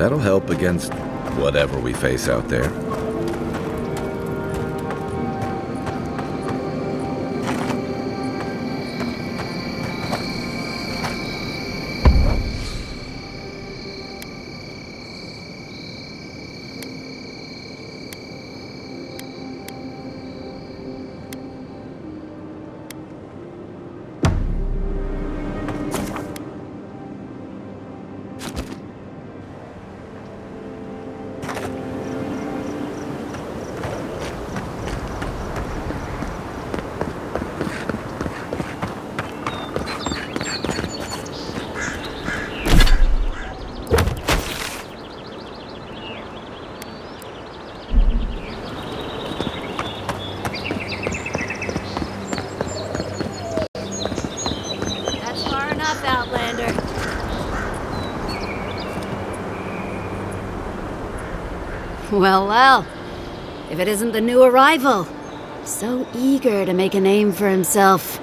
That'll help against whatever we face out there. Outlander. Well, if it isn't the new arrival. So eager to make a name for himself.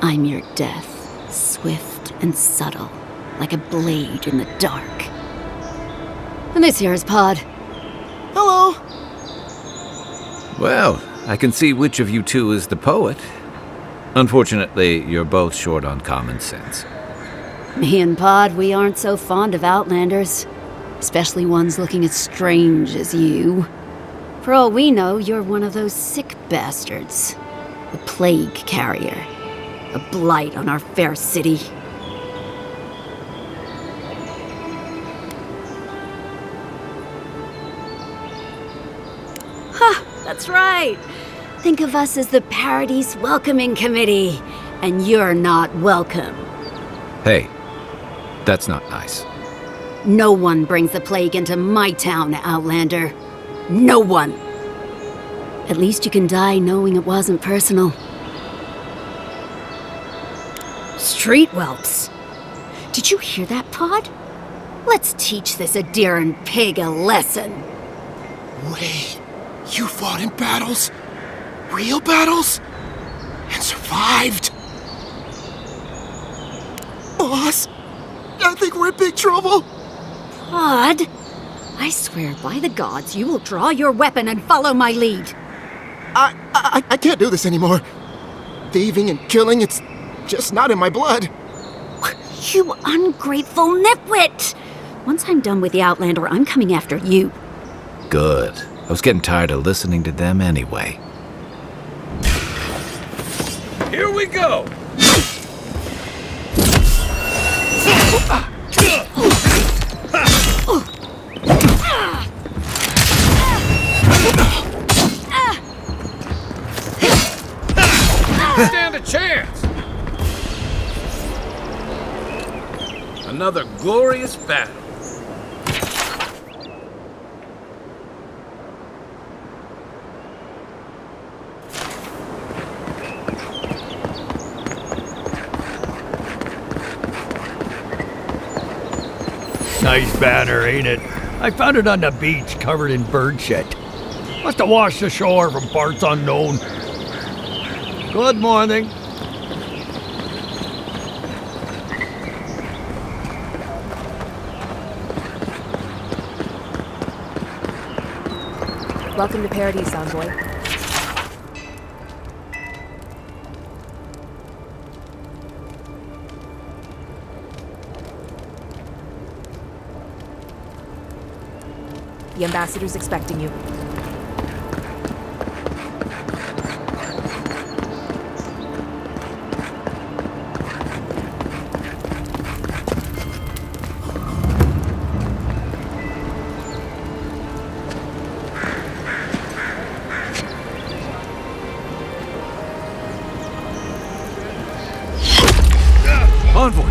I'm your death, swift and subtle, like a blade in the dark. And this here is Pod. Hello! Well, I can see which of you two is the poet. Unfortunately, you're both short on common sense. Me and Pod, we aren't so fond of Outlanders. Especially ones looking as strange as you. For all we know, you're one of those sick bastards. A plague carrier. A blight on our fair city. Ha! That's right! Think of us as the Paradise Welcoming Committee, and you're not welcome. Hey, that's not nice. No one brings the plague into my town, Outlander. No one. At least you can die knowing it wasn't personal. Street whelps. Did you hear that, Pod? Let's teach this Adiran pig a lesson. Wait, you fought in battles? Real battles? And survived? Boss, I think we're in big trouble. Pod, I swear by the gods you will draw your weapon and follow my lead. I can't do this anymore. Thieving and killing, it's just not in my blood. You ungrateful nitwit! Once I'm done with the Outlander, I'm coming after you. Good. I was getting tired of listening to them anyway. Here we go! Stand a chance! Another glorious battle. Nice banner, ain't it? I found it on the beach, covered in bird shit. Must have washed ashore from parts unknown. Good morning. Welcome to Paradise, Envoy. The ambassador's expecting you. Envoy!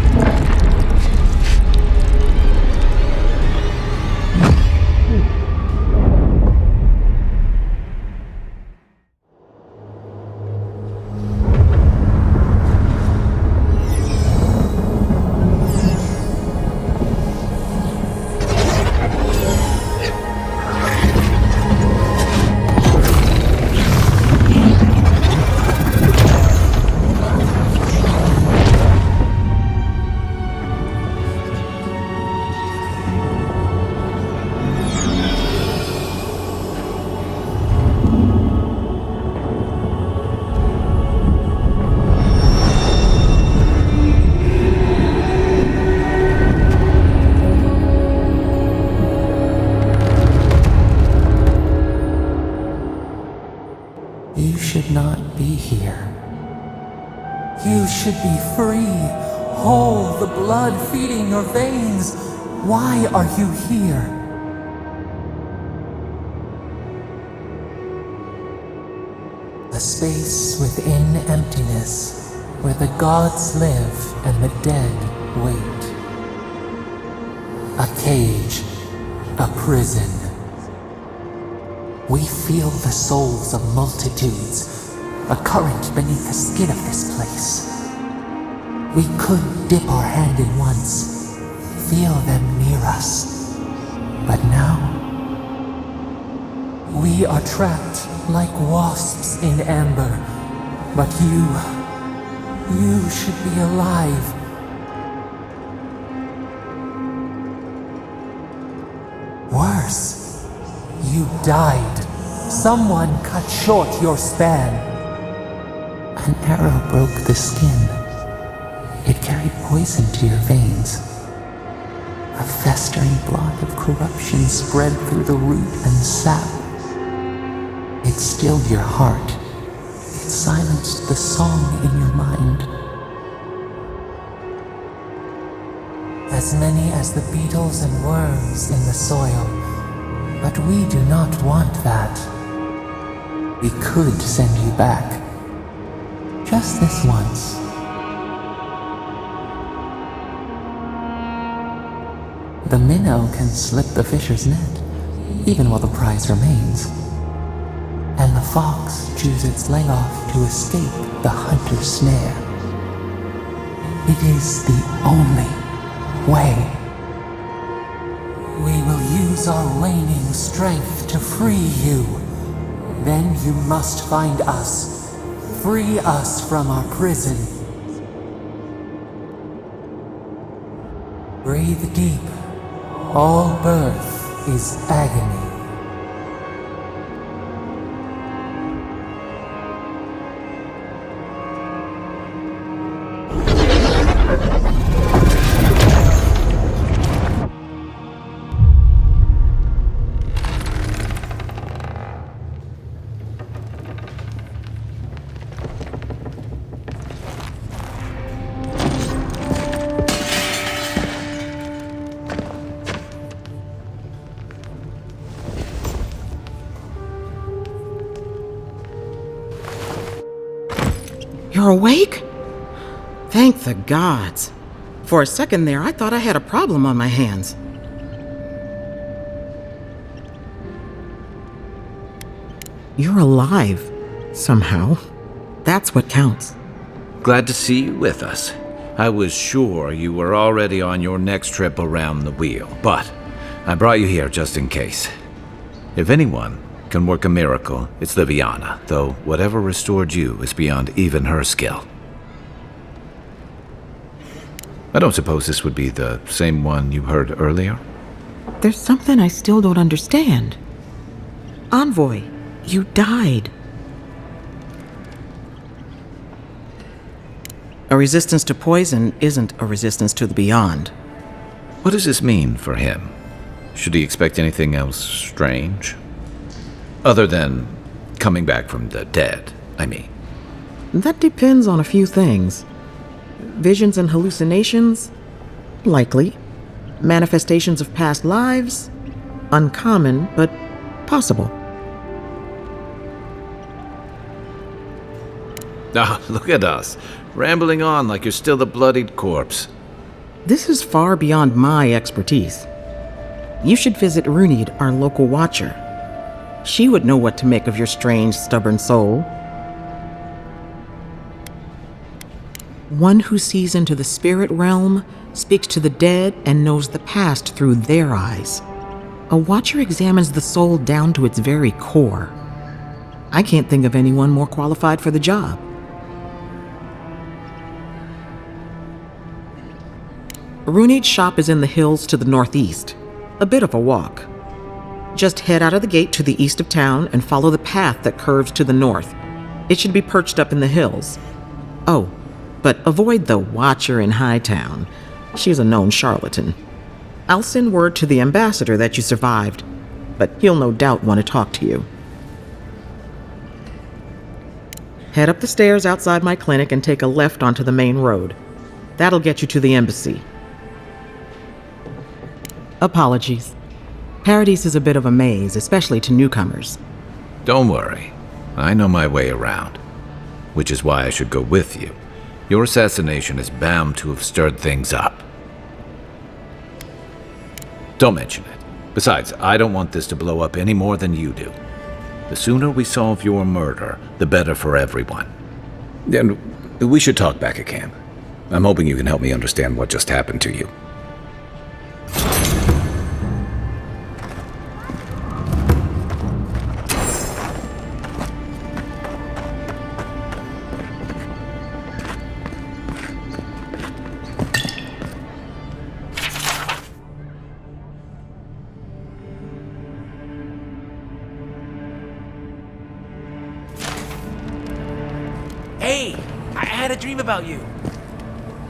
not be here. You should be free, whole, the blood feeding your veins. Why are you here? A space within emptiness, where the gods live and the dead wait. A cage, a prison. We feel the souls of multitudes, a current beneath the skin of this place. We could dip our hand in once, feel them near us. But now, we are trapped like wasps in amber. But you should be alive. Worse, you died. Someone cut short your span. An arrow broke the skin. It carried poison to your veins. A festering blot of corruption spread through the root and sap. It stilled your heart. It silenced the song in your mind. As many as the beetles and worms in the soil. But we do not want that. We could send you back. Just this once. The minnow can slip the fisher's net, even while the prize remains. And the fox chews its leg off to escape the hunter's snare. It is the only way. We will use our waning strength to free you. Then you must find us. Free us from our prison. Breathe deep. All birth is agony. You're awake? Thank the gods. For a second there, I thought I had a problem on my hands. You're alive, somehow. That's what counts. Glad to see you with us. I was sure you were already on your next trip around the wheel, but I brought you here just in case. If anyone can work a miracle, it's Liviana, though whatever restored you is beyond even her skill. I don't suppose this would be the same one you heard earlier? There's something I still don't understand. Envoy, you died. A resistance to poison isn't a resistance to the beyond. What does this mean for him? Should he expect anything else strange? Other than coming back from the dead, I mean. That depends on a few things. Visions and hallucinations? Likely. Manifestations of past lives? Uncommon, but possible. Ah, look at us, rambling on like you're still a bloodied corpse. This is far beyond my expertise. You should visit Runid, our local watcher. She would know what to make of your strange, stubborn soul. One who sees into the spirit realm, speaks to the dead, and knows the past through their eyes. A watcher examines the soul down to its very core. I can't think of anyone more qualified for the job. Runid's shop is in the hills to the northeast. A bit of a walk. Just head out of the gate to the east of town and follow the path that curves to the north. It should be perched up in the hills. Oh, but avoid the Watcher in Hightown. She's a known charlatan. I'll send word to the ambassador that you survived, but he'll no doubt want to talk to you. Head up the stairs outside my clinic and take a left onto the main road. That'll get you to the embassy. Apologies. Paradise is a bit of a maze, especially to newcomers. Don't worry. I know my way around. Which is why I should go with you. Your assassination is bound to have stirred things up. Don't mention it. Besides, I don't want this to blow up any more than you do. The sooner we solve your murder, the better for everyone. And we should talk back at camp. I'm hoping you can help me understand what just happened to you. Hey, I had a dream about you.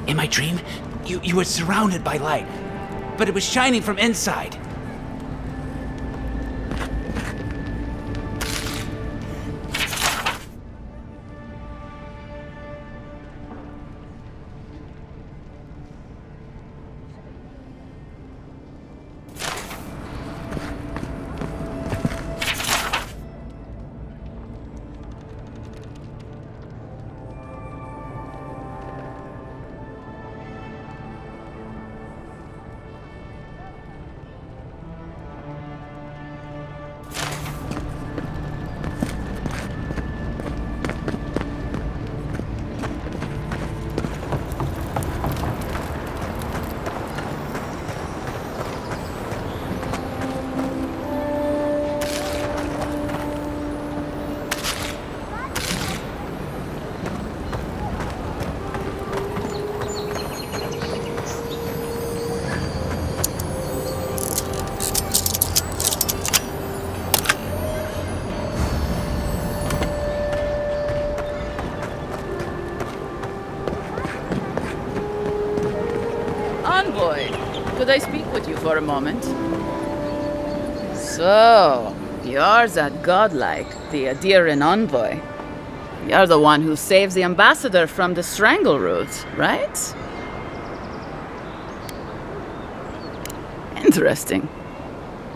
In my dream, you were surrounded by light, but it was shining from inside. Envoy, could I speak with you for a moment? So, you're that godlike, the Adiran envoy. You're the one who saves the ambassador from the Strangleroot, right? Interesting.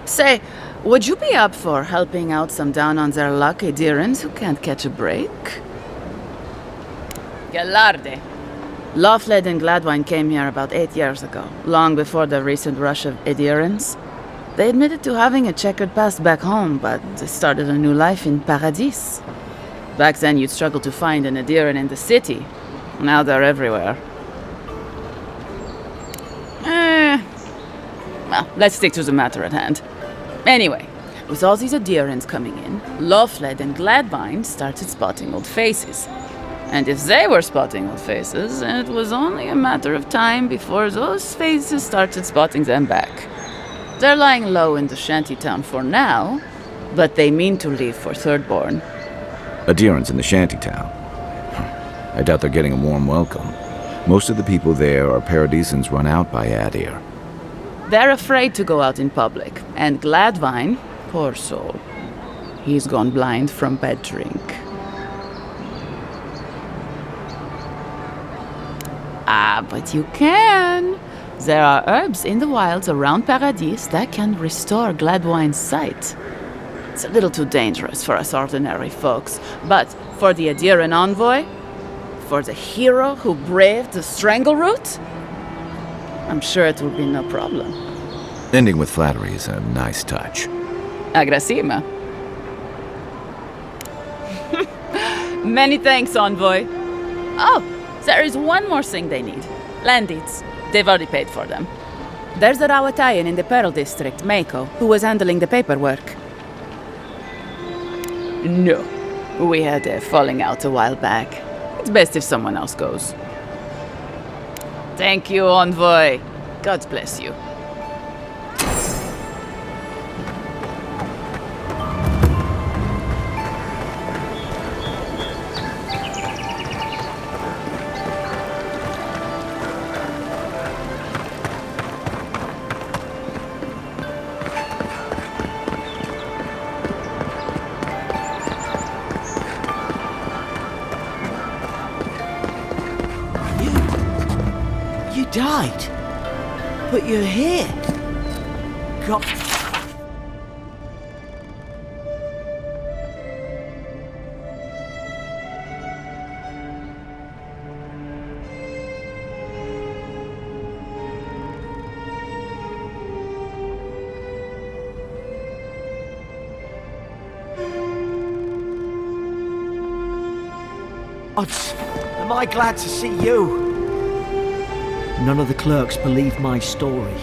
Say, would you be up for helping out some down-on-their-luck Adirans who can't catch a break? Galarde. Lawfled and Gladwine came here about 8 years ago, long before the recent rush of Adirans. They admitted to having a checkered past back home, but they started a new life in Paradis. Back then, you'd struggle to find an Adiran in the city. Now they're everywhere. Well, let's stick to the matter at hand. Anyway, with all these Adirans coming in, Lawfled and Gladwine started spotting old faces. And if they were spotting old faces, it was only a matter of time before those faces started spotting them back. They're lying low in the shantytown for now, but they mean to leave for Thirdborn. Adirans in the shantytown. I doubt they're getting a warm welcome. Most of the people there are Paradisans run out by Adir. They're afraid to go out in public, and Gladwine, poor soul, he's gone blind from bad drink. Ah, but you can. There are herbs in the wilds around Paradis that can restore Gladwine's sight. It's a little too dangerous for us ordinary folks, but for the Adiran envoy, for the hero who braved the Strangleroot, I'm sure it will be no problem. Ending with flattery is a nice touch. Agrasima. Many thanks, envoy. Oh, there is one more thing they need. Land deeds. They've already paid for them. There's a Rawatayan in the Pearl District, Mako, who was handling the paperwork. No. We had a falling out a while back. It's best if someone else goes. Thank you, envoy. God bless you. died. But you're here. God. Odds, am I glad to see you? None of the clerks believe my story.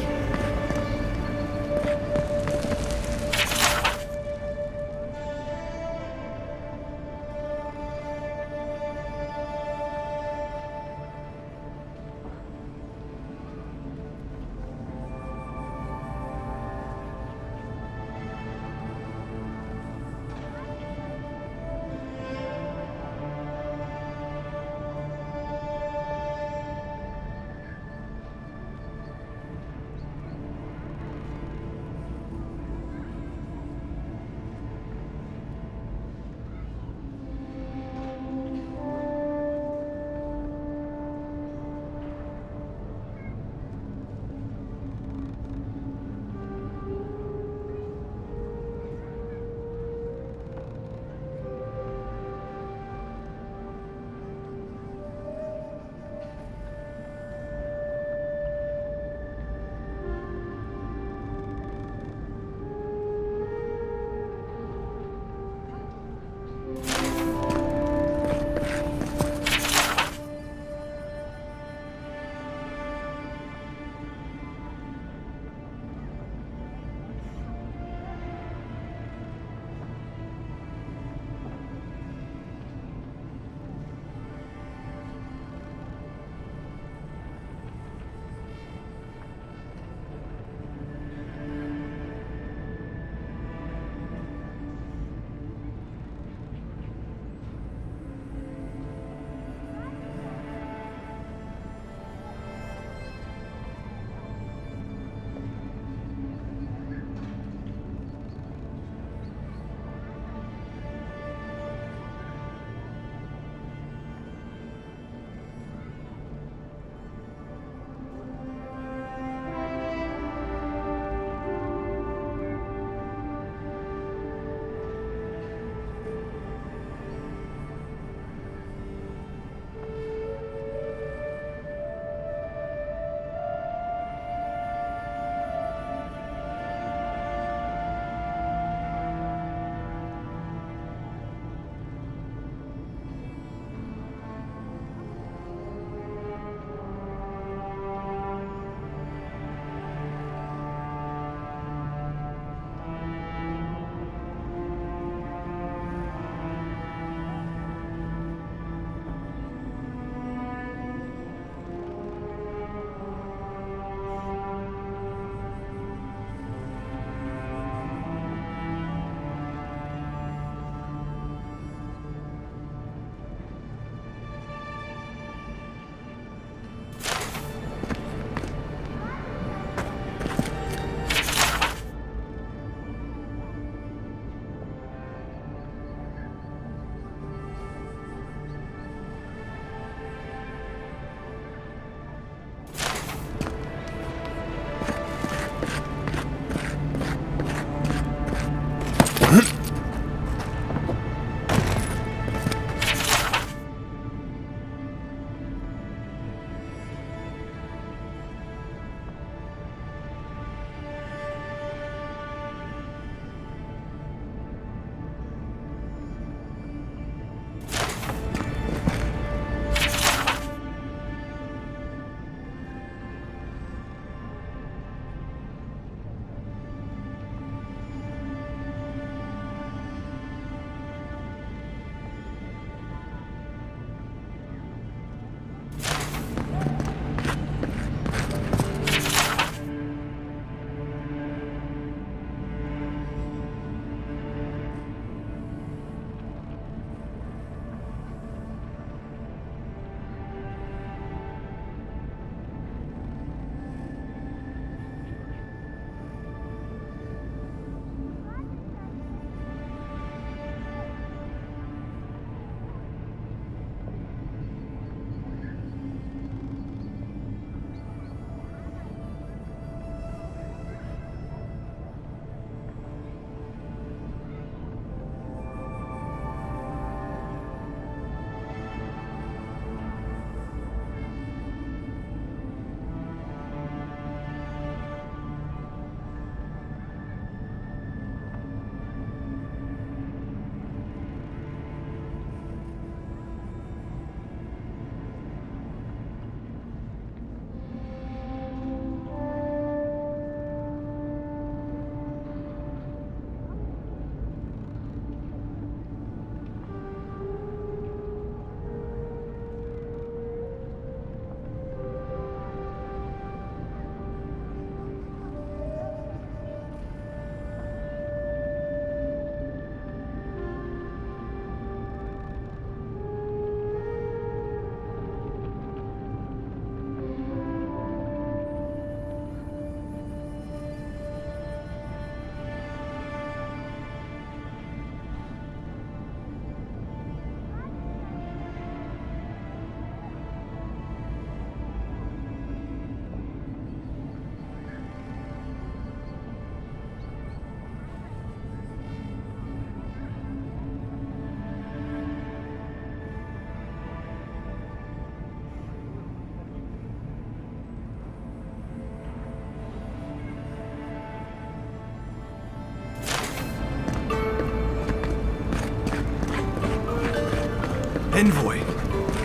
Envoy,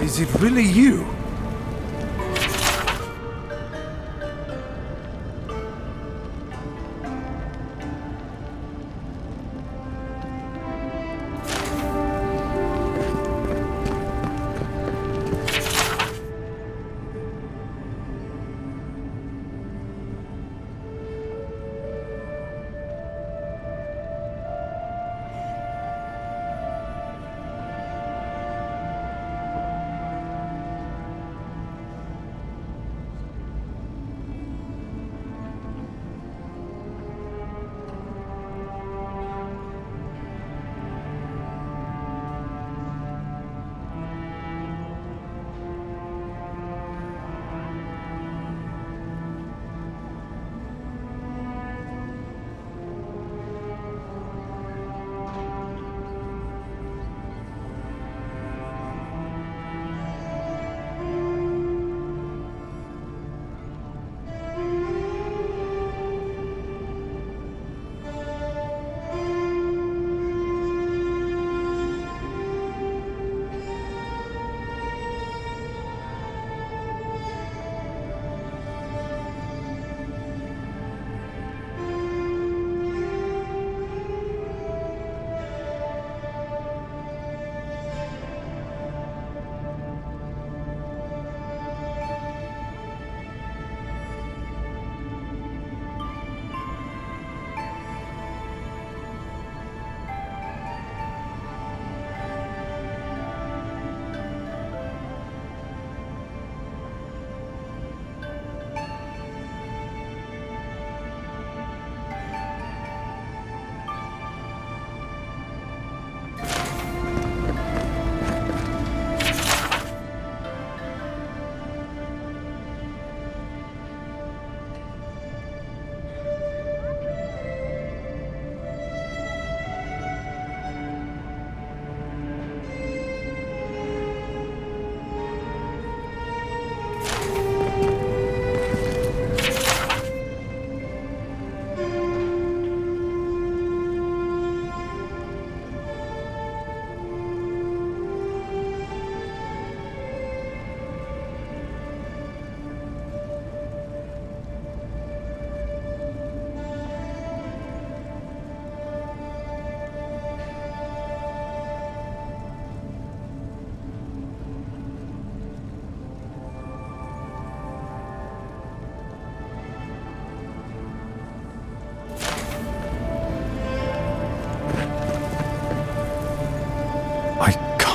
is it really you?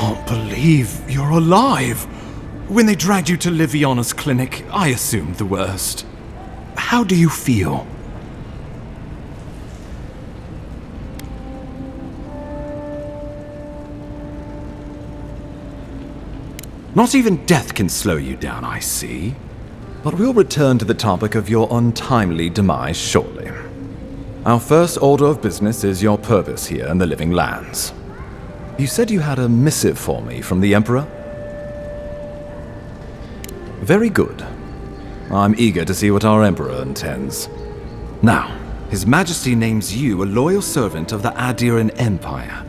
Can't believe you're alive. When they dragged you to Liviana's clinic, I assumed the worst. How do you feel? Not even death can slow you down, I see. But we'll return to the topic of your untimely demise shortly. Our first order of business is your purpose here in the Living Lands. You said you had a missive for me from the Emperor? Very good. I'm eager to see what our Emperor intends. Now, His Majesty names you a loyal servant of the Adiran Empire,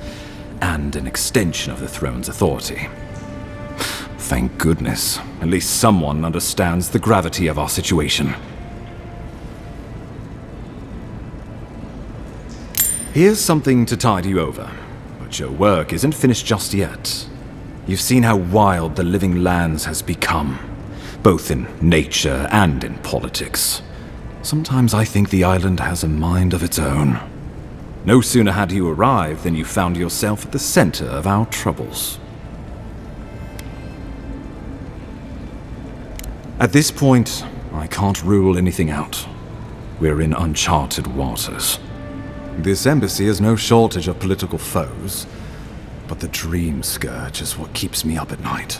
and an extension of the throne's authority. Thank goodness. At least someone understands the gravity of our situation. Here's something to tide you over. But your work isn't finished just yet. You've seen how wild the Living Lands has become, both in nature and in politics. Sometimes I think the island has a mind of its own. No sooner had you arrived than you found yourself at the center of our troubles. At this point, I can't rule anything out. We're in uncharted waters. This embassy has no shortage of political foes, but the dream scourge is what keeps me up at night.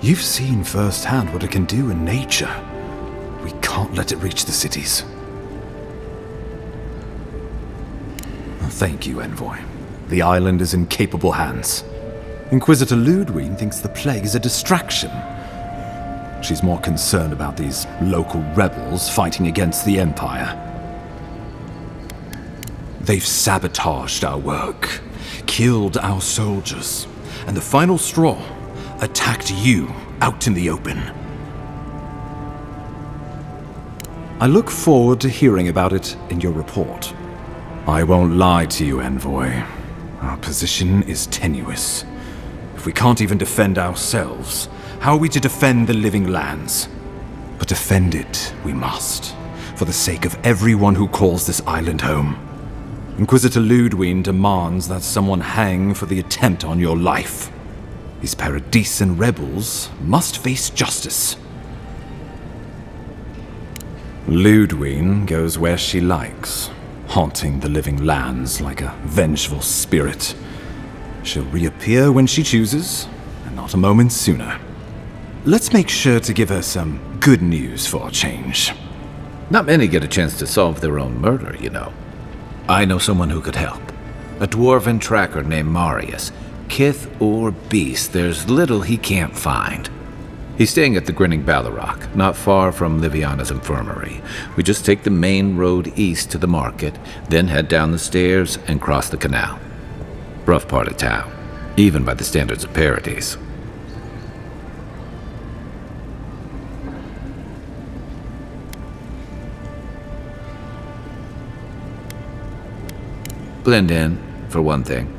You've seen firsthand what it can do in nature. We can't let it reach the cities. Thank you, Envoy. The island is in capable hands. Inquisitor Ludwig thinks the plague is a distraction. She's more concerned about these local rebels fighting against the Empire. They've sabotaged our work, killed our soldiers, and the final straw, attacked you out in the open. I look forward to hearing about it in your report. I won't lie to you, Envoy. Our position is tenuous. If we can't even defend ourselves, how are we to defend the living lands? But defend it we must, for the sake of everyone who calls this island home. Inquisitor Ludwig demands that someone hang for the attempt on your life. These Paradisen rebels must face justice. Ludwig goes where she likes, haunting the living lands like a vengeful spirit. She'll reappear when she chooses, and not a moment sooner. Let's make sure to give her some good news for a change. Not many get a chance to solve their own murder, you know. I know someone who could help. A dwarven tracker named Marius. Kith or beast, there's little he can't find. He's staying at the Grinning Ballarrock, not far from Liviana's infirmary. We just take the main road east to the market, then head down the stairs and cross the canal. Rough part of town, even by the standards of Paradise. Blend in, for one thing.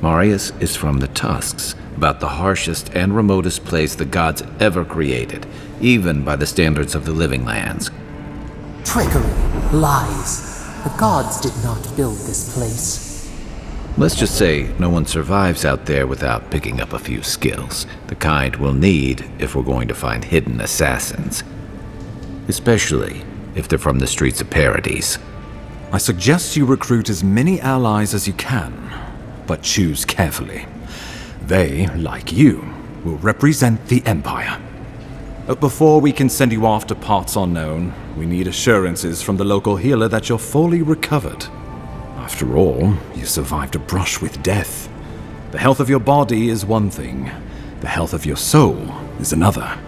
Marius is from the Tusks, about the harshest and remotest place the gods ever created, even by the standards of the living lands. Trickery, lies. The gods did not build this place. Let's just say no one survives out there without picking up a few skills, the kind we'll need if we're going to find hidden assassins. Especially if they're from the streets of Paradise. I suggest you recruit as many allies as you can, but choose carefully. They, like you, will represent the Empire. But before we can send you off to parts unknown, we need assurances from the local healer that you're fully recovered. After all, you survived a brush with death. The health of your body is one thing, the health of your soul is another.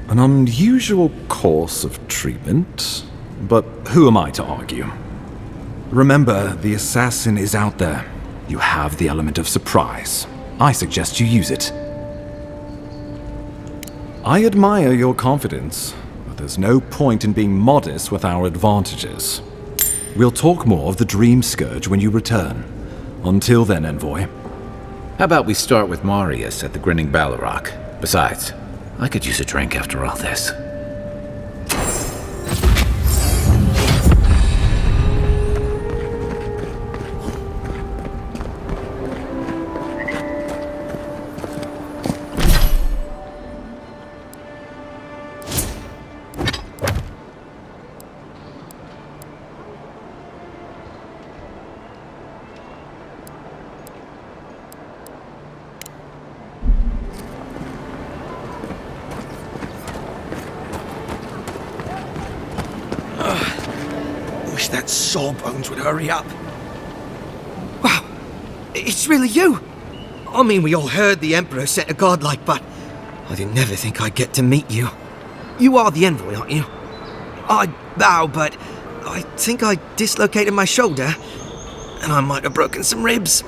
An unusual course of treatment, but who am I to argue? Remember, the assassin is out there. You have the element of surprise. I suggest you use it. I admire your confidence, but there's no point in being modest with our advantages. We'll talk more of the Dream Scourge when you return. Until then, Envoy. How about we start with Marius at the Grinning Ballarrock? Besides, I could use a drink after all this. Wish that Sawbones would hurry up. Wow, it's really you! I mean, we all heard the Emperor sent a godlike, but I didn't never think I'd get to meet you. You are the Envoy, aren't you? I bow, but I think I dislocated my shoulder, and I might have broken some ribs.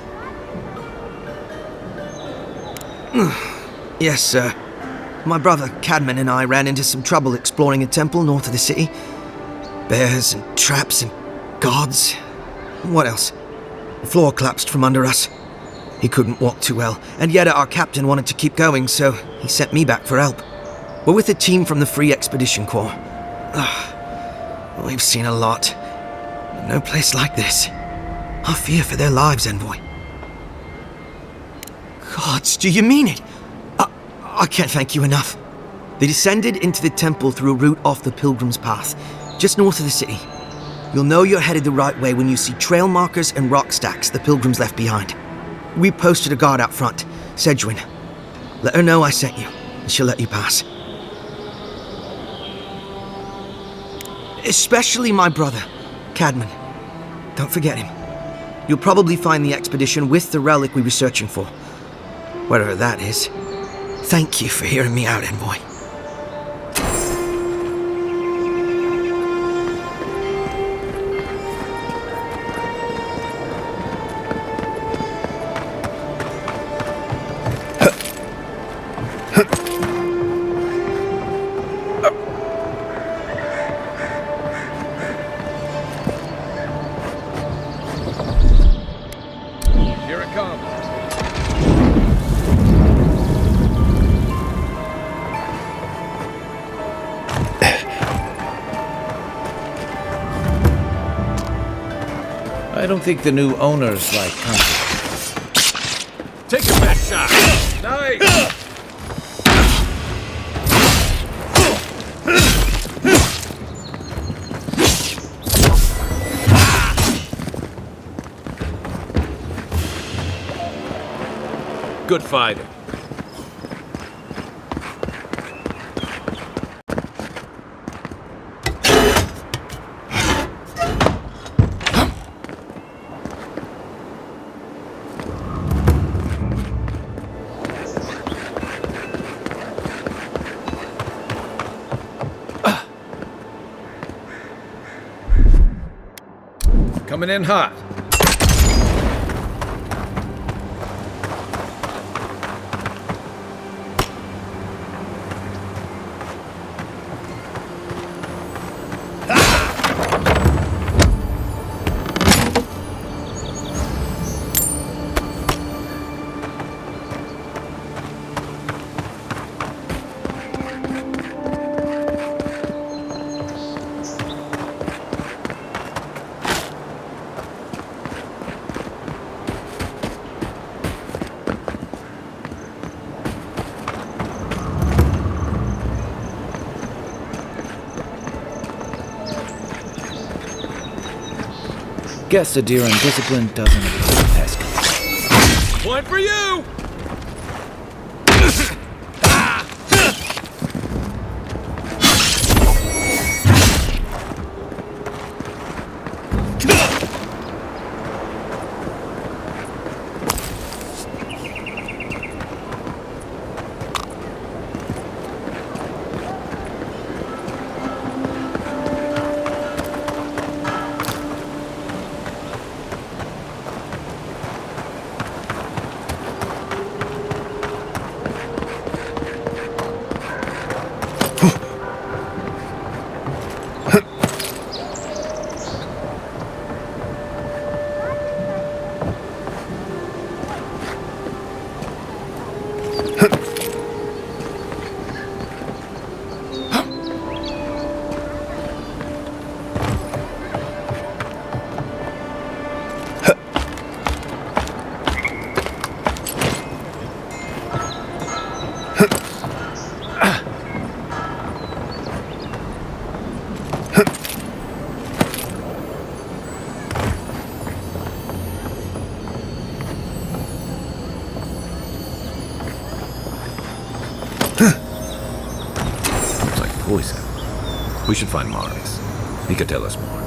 Yes, sir. My brother Cadman and I ran into some trouble exploring a temple north of the city. Bears and traps and guards. What else? The floor collapsed from under us. He couldn't walk too well, and yet our captain wanted to keep going, so he sent me back for help. We're with a team from the Free Expedition Corps. We've seen a lot. But no place like this. I fear for their lives, Envoy. Gods, do you mean it? I can't thank you enough. They descended into the temple through a route off the Pilgrim's Path, just north of the city. You'll know you're headed the right way when you see trail markers and rock stacks the Pilgrims left behind. We posted a guard out front, Sedgwin. Let her know I sent you, and she'll let you pass. Especially my brother, Cadman. Don't forget him. You'll probably find the expedition with the relic we were searching for. Whatever that is. Thank you for hearing me out, Envoy. I don't think the new owners like country. Take your best shot. Nice. Good fighting. Coming in hot. Guess a deer undisciplined doesn't exist pesky. One for you! Poison. We should find Marius. He could tell us more.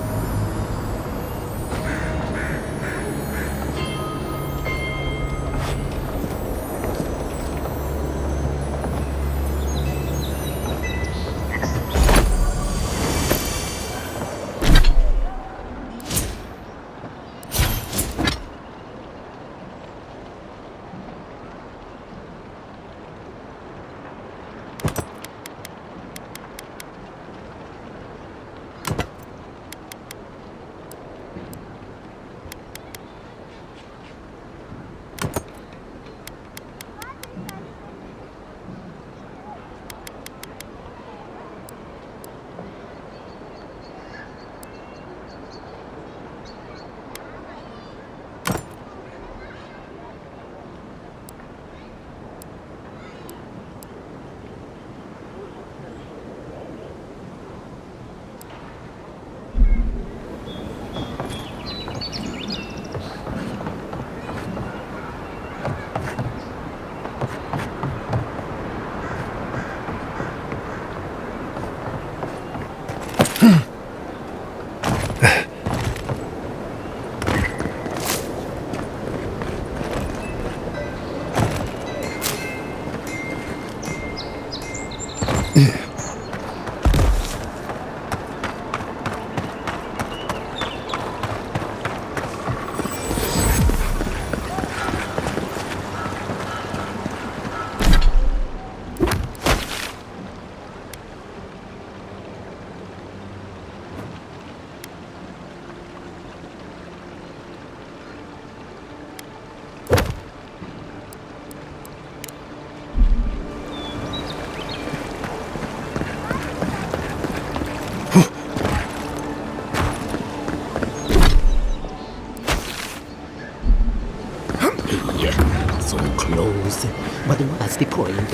close. But what's the point?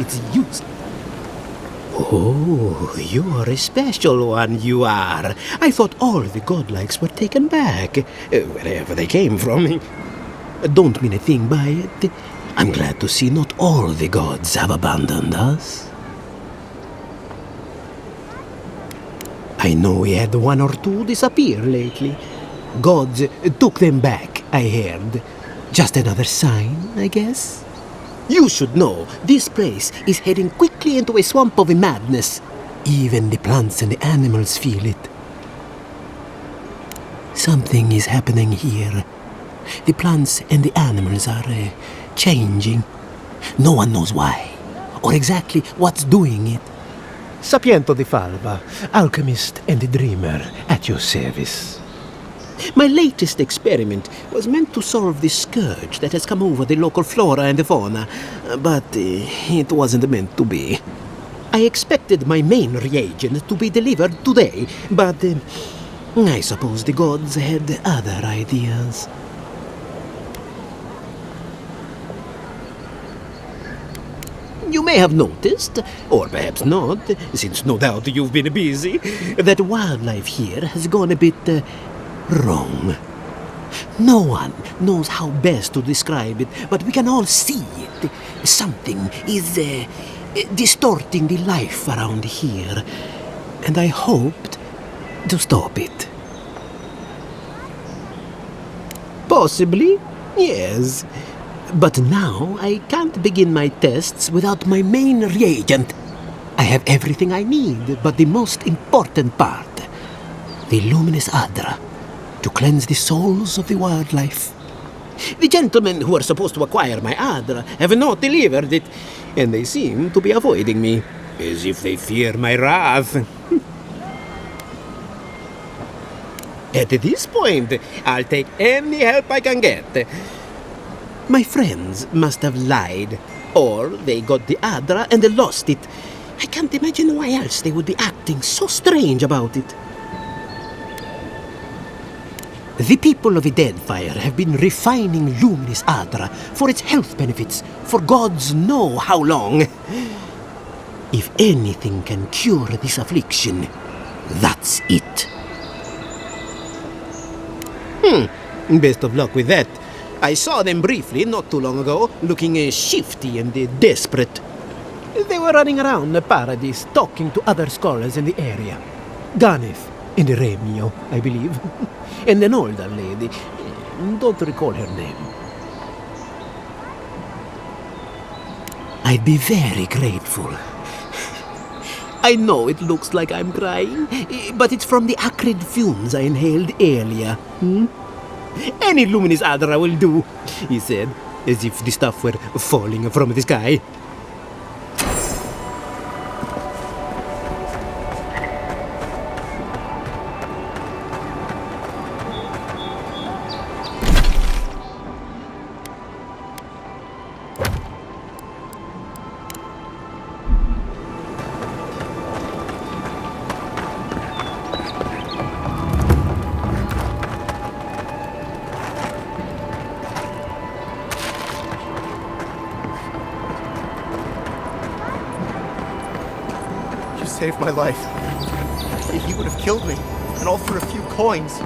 It's used. Oh, you are a special one, you are. I thought all the godlikes were taken back, wherever they came from. Don't mean a thing by it. I'm glad to see not all the gods have abandoned us. I know we had one or two disappear lately. Gods took them back, I heard. Just another sign, I guess. You should know, this place is heading quickly into a swamp of madness. Even the plants and the animals feel it. Something is happening here. The plants and the animals are changing. No one knows why, or exactly what's doing it. Sapiento di Falva, alchemist and dreamer, at your service. My latest experiment was meant to solve the scourge that has come over the local flora and fauna, but it wasn't meant to be. I expected my main reagent to be delivered today, but I suppose the gods had other ideas. You may have noticed, or perhaps not, since no doubt you've been busy, that wildlife here has gone a bit wrong. No one knows how best to describe it, but we can all see it. Something is distorting the life around here, and I hoped to stop it. Possibly, yes. But now I can't begin my tests without my main reagent. I have everything I need, but the most important part, the luminous Adra, to cleanse the souls of the wildlife. The gentlemen who are supposed to acquire my Adra have not delivered it, and they seem to be avoiding me, as if they fear my wrath. At this point, I'll take any help I can get. My friends must have lied, or they got the Adra and they lost it. I can't imagine why else they would be acting so strange about it. The people of the Deadfire have been refining luminous Adra for its health benefits for gods know how long. If anything can cure this affliction, that's it. Best of luck with that. I saw them briefly not too long ago, looking shifty and desperate. They were running around the paradise, talking to other scholars in the area. Ganef and Remio, I believe. And an older lady. Don't recall her name. I'd be very grateful. I know it looks like I'm crying, but it's from the acrid fumes I inhaled earlier. Any luminous Adra will do, he said, as if the stuff were falling from the sky. Saved my life. He would have killed me, and all for a few coins.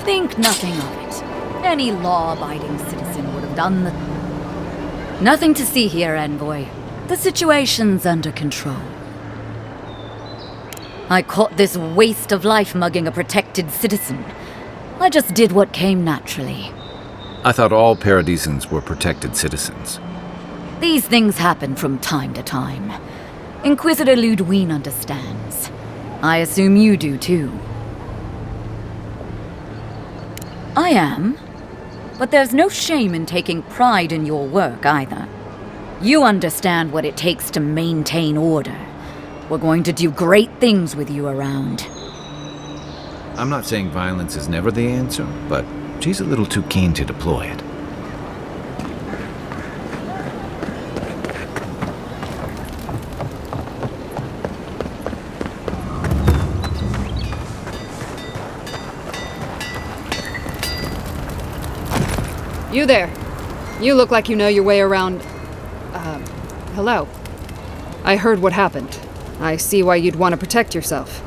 Think nothing of it. Any law-abiding citizen would have done the... Nothing to see here, Envoy. The situation's under control. I caught this waste of life mugging a protected citizen. I just did what came naturally. I thought all Paradisans were protected citizens. These things happen from time to time. Inquisitor Ludwine understands. I assume you do too. I am. But there's no shame in taking pride in your work either. You understand what it takes to maintain order. We're going to do great things with you around. I'm not saying violence is never the answer, but she's a little too keen to deploy it. You there. You look like you know your way around... hello. I heard what happened. I see why you'd want to protect yourself.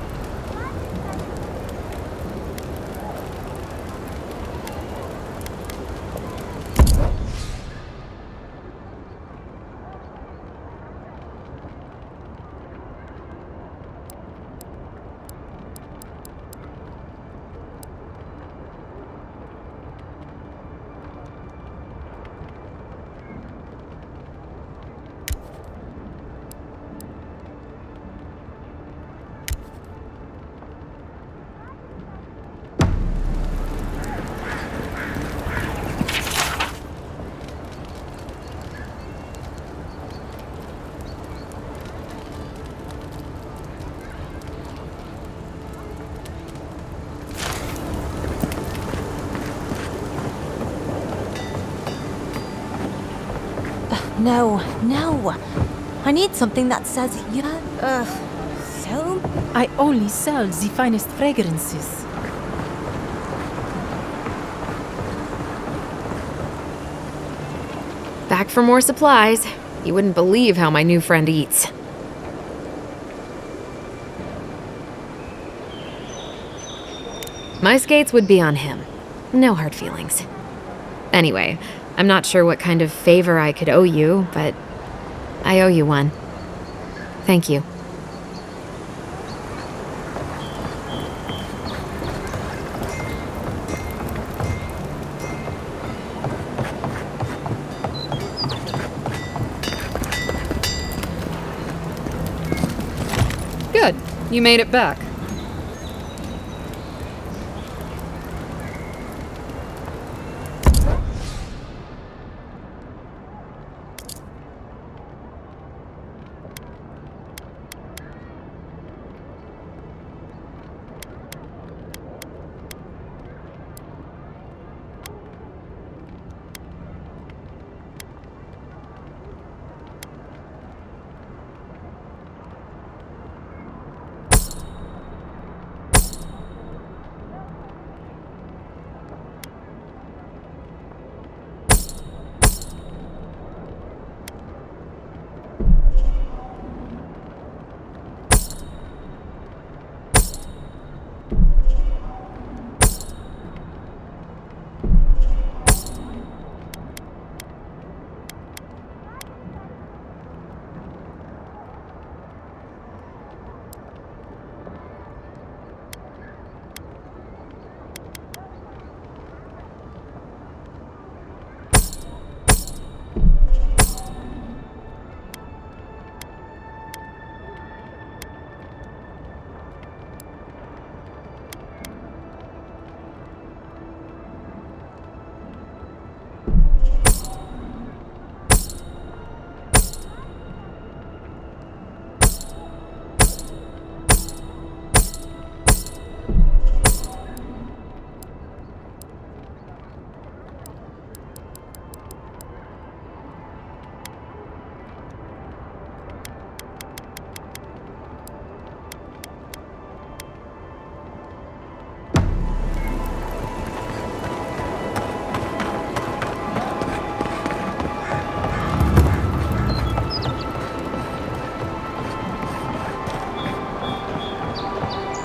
No, no. I need something that says you... so? I only sell the finest fragrances. Back for more supplies. You wouldn't believe how my new friend eats. My skates would be on him. No hard feelings. Anyway, I'm not sure what kind of favor I could owe you, but I owe you one. Thank you. Good. You made it back.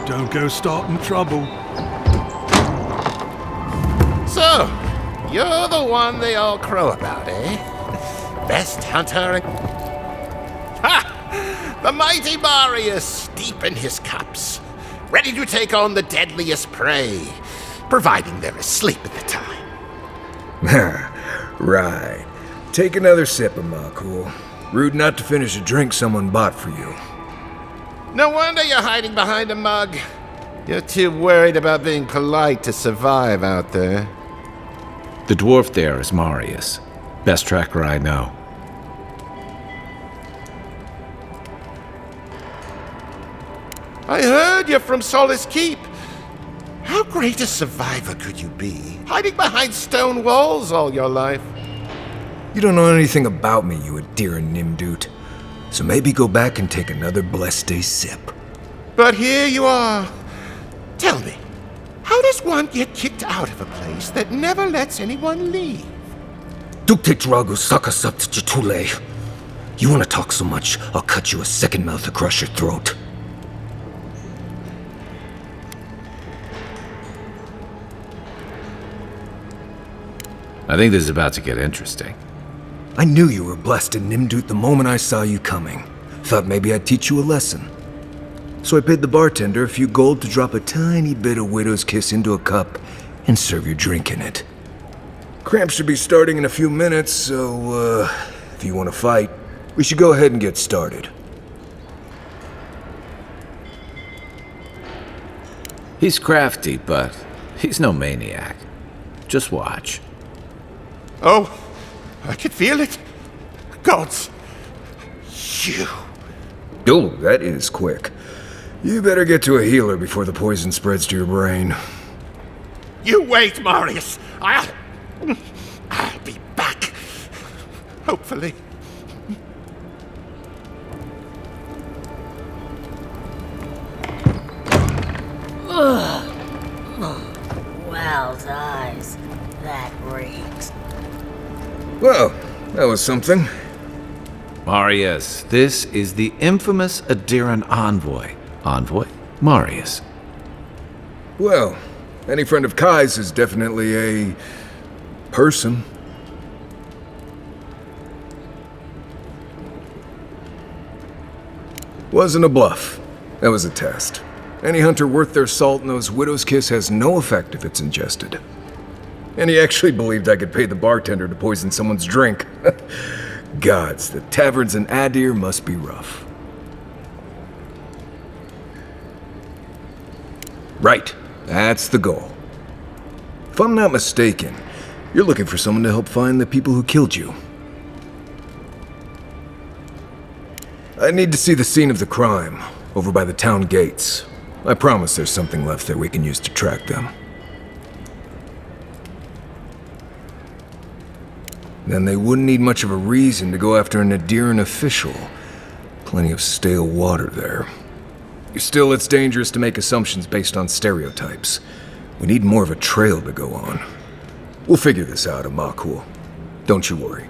Don't go starting trouble. So, you're the one they all crow about, eh? Best hunter and... Ha! The mighty Marius, deep in his cups, ready to take on the deadliest prey, providing they're asleep at the time. Right. Take another sip of my cool. Rude not to finish a drink someone bought for you. No wonder you're hiding behind a mug. You're too worried about being polite to survive out there. The dwarf there is Marius. Best tracker I know. I heard you're from Solace Keep. How great a survivor could you be, hiding behind stone walls all your life? You don't know anything about me, you Adira Nimdut. So maybe go back and take another blessed day sip. But here you are. Tell me, how does one get kicked out of a place that never lets anyone leave? Dukte Drago Sakasapt Jitule. You want to talk so much, I'll cut you a second mouth across your throat. I think this is about to get interesting. I knew you were blessed in Nimdut the moment I saw you coming. Thought maybe I'd teach you a lesson. So I paid the bartender a few gold to drop a tiny bit of Widow's Kiss into a cup and serve your drink in it. Cramps should be starting in a few minutes, so, if you want to fight, we should go ahead and get started. He's crafty, but he's no maniac. Just watch. Oh, I can feel it. Gods, you. Oh, that is quick. You better get to a healer before the poison spreads to your brain. You wait, Marius. I'll be back. Hopefully. Wow's eyes. That reeks. Well, that was something. Marius, this is the infamous Adiran envoy. Envoy? Marius. Well, any friend of Kai's is definitely a person. Wasn't a bluff. That was a test. Any hunter worth their salt knows Widow's Kiss has no effect if it's ingested. And he actually believed I could pay the bartender to poison someone's drink. Gods, the taverns in Adir must be rough. Right, that's the goal. If I'm not mistaken, you're looking for someone to help find the people who killed you. I need to see the scene of the crime, over by the town gates. I promise there's something left there we can use to track them. Then they wouldn't need much of a reason to go after an Adiran official. Plenty of stale water there. Still, it's dangerous to make assumptions based on stereotypes. We need more of a trail to go on. We'll figure this out, Amakul. Don't you worry.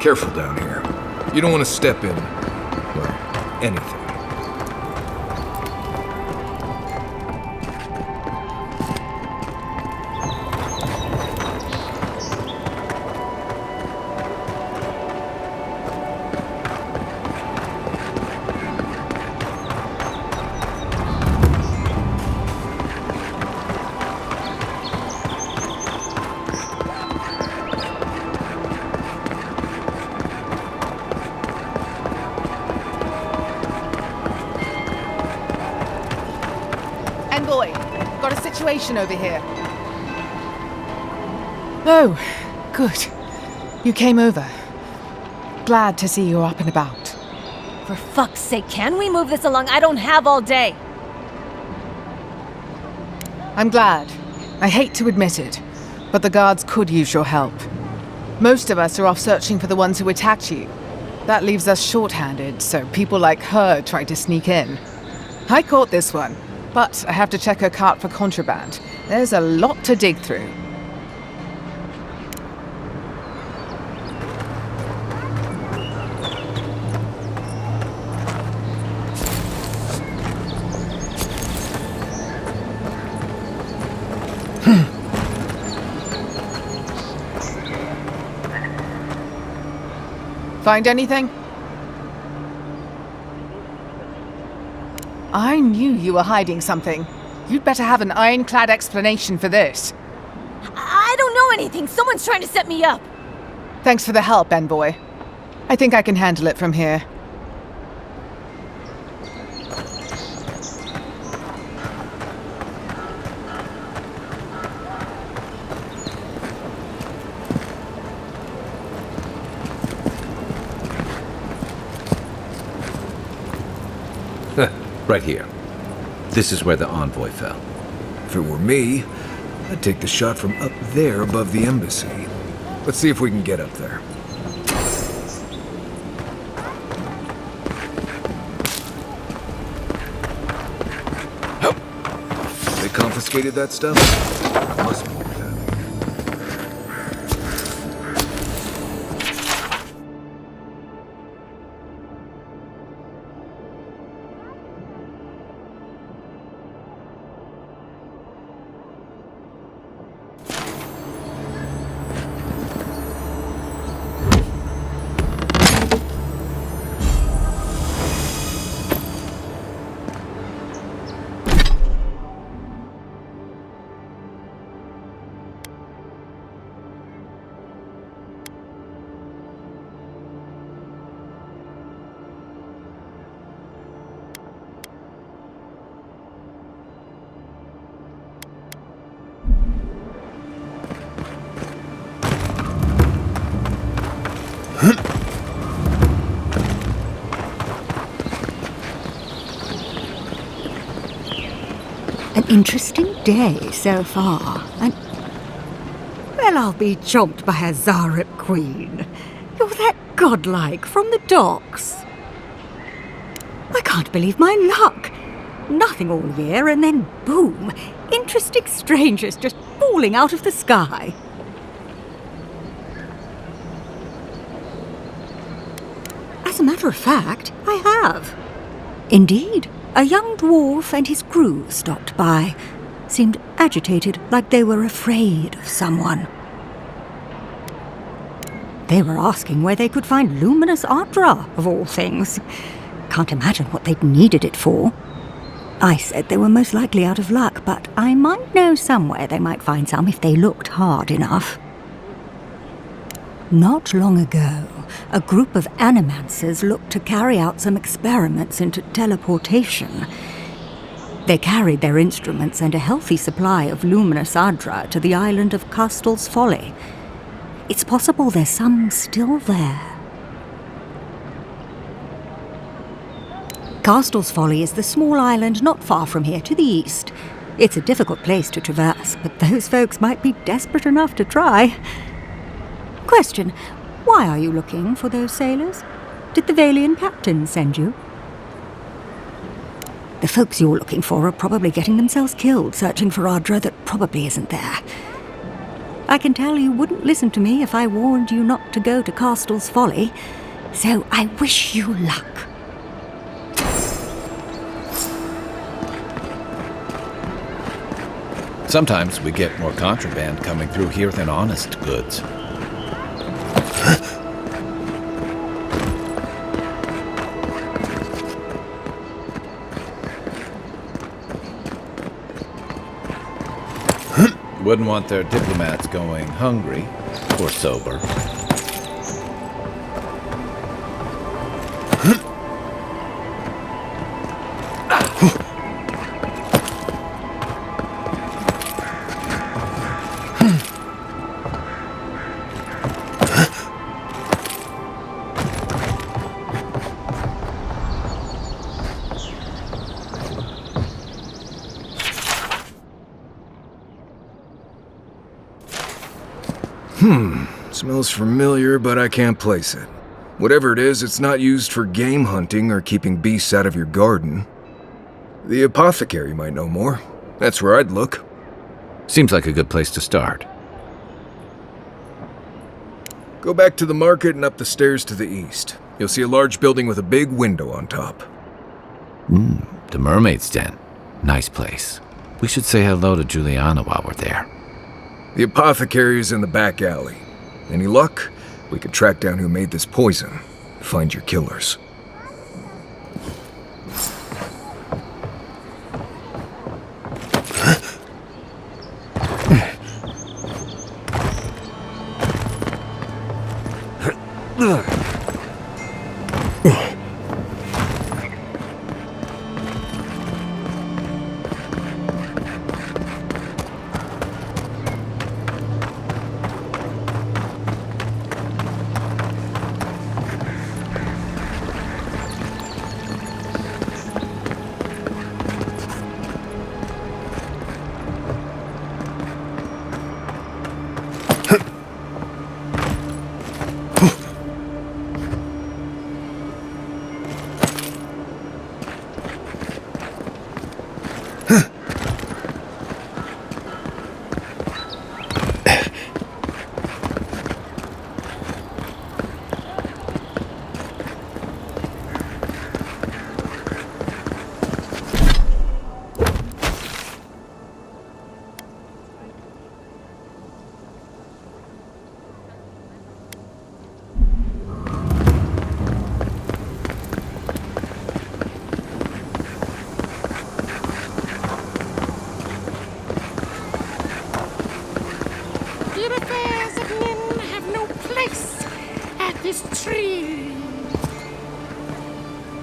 Careful down here. You don't want to step in, well, anything. situation over here? Oh, good. You came over. Glad to see you up and about. For fuck's sake, can we move this along? I don't have all day. I'm glad. I hate to admit it, but the guards could use your help. Most of us are off searching for the ones who attacked you. That leaves us short-handed, so people like her try to sneak in. I caught this one, but I have to check her cart for contraband. There's a lot to dig through. Find anything? I knew you were hiding something. You'd better have an ironclad explanation for this. I don't know anything. Someone's trying to set me up. Thanks for the help, Envoy. I think I can handle it from here. Right here. This is where the envoy fell. If it were me, I'd take the shot from up there above the embassy. Let's see if we can get up there. They confiscated that stuff? Must be worth having. An interesting day so far, and... Well, I'll be chomped by a Zarep queen. You're that godlike from the docks. I can't believe my luck. Nothing all year, and then boom, interesting strangers just falling out of the sky. As a matter of fact, I have. Indeed. A young dwarf and his crew stopped by. Seemed agitated, like they were afraid of someone. They were asking where they could find luminous Adra, of all things. Can't imagine what they'd needed it for. I said they were most likely out of luck, but I might know somewhere they might find some if they looked hard enough. Not long ago, a group of animancers looked to carry out some experiments into teleportation. They carried their instruments and a healthy supply of luminous Adra to the island of Castel's Folly. It's possible there's some still there. Castel's Folly is the small island not far from here to the east. It's a difficult place to traverse, but those folks might be desperate enough to try. Question, why are you looking for those sailors? Did the Valian captain send you? The folks you're looking for are probably getting themselves killed searching for Adra that probably isn't there. I can tell you wouldn't listen to me if I warned you not to go to Castel's Folly, so I wish you luck. Sometimes we get more contraband coming through here than honest goods. Wouldn't want their diplomats going hungry or sober. Smells familiar, but I can't place it. Whatever it is, it's not used for game hunting or keeping beasts out of your garden. The apothecary might know more. That's where I'd look. Seems like a good place to start. Go back to the market and up the stairs to the east. You'll see a large building with a big window on top. The Mermaid's Den. Nice place. We should say hello to Juliana while we're there. The apothecary is in the back alley. Any luck? We could track down who made this poison. Find your killers.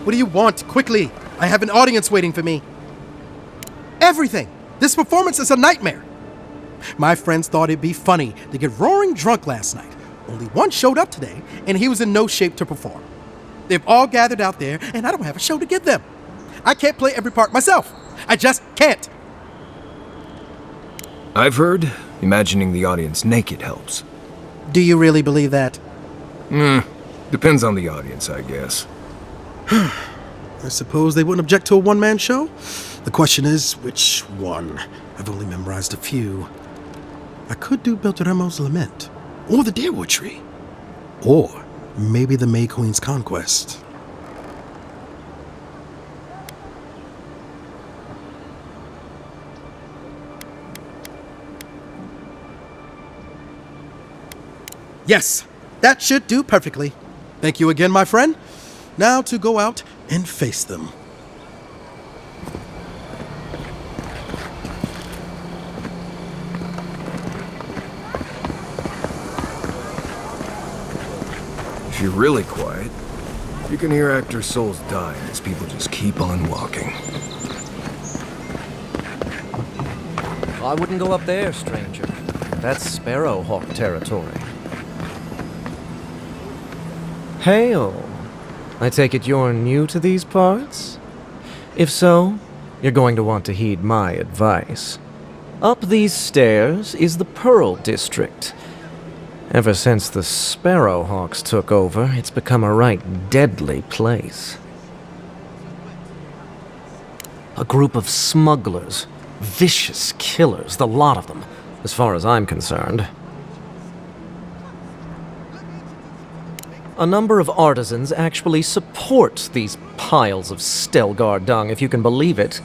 What do you want? Quickly! I have an audience waiting for me. Everything! This performance is a nightmare! My friends thought it'd be funny to get roaring drunk last night. Only one showed up today, and he was in no shape to perform. They've all gathered out there, and I don't have a show to give them. I can't play every part myself. I just can't. I've heard imagining the audience naked helps. Do you really believe that? Depends on the audience, I guess. I suppose they wouldn't object to a one-man show? The question is, which one? I've only memorized a few. I could do Beltramo's Lament, or the Deerwood Tree, or maybe the May Queen's Conquest. Yes, that should do perfectly. Thank you again, my friend. Now to go out and face them. If you're really quiet, you can hear actors' souls dying as people just keep on walking. I wouldn't go up there, stranger. That's Sparrowhawk territory. Hail. I take it you're new to these parts? If so, you're going to want to heed my advice. Up these stairs is the Pearl District. Ever since the Sparrowhawks took over, it's become a right deadly place. A group of smugglers, vicious killers, the lot of them, as far as I'm concerned. A number of artisans actually support these piles of Stelgar dung, if you can believe it.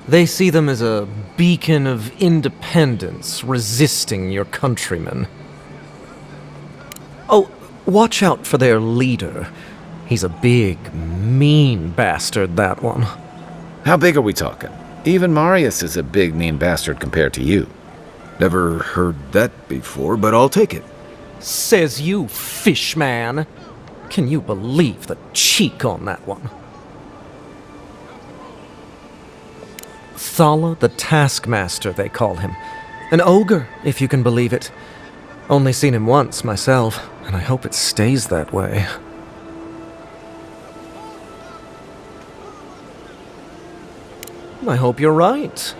They see them as a beacon of independence, resisting your countrymen. Oh, watch out for their leader. He's a big, mean bastard, that one. How big are we talking? Even Marius is a big, mean bastard compared to you. Never heard that before, but I'll take it. Says you, fishman. Can you believe the cheek on that one? Thala the Taskmaster, they call him. An ogre, if you can believe it. Only seen him once, myself, and I hope it stays that way. I hope you're right.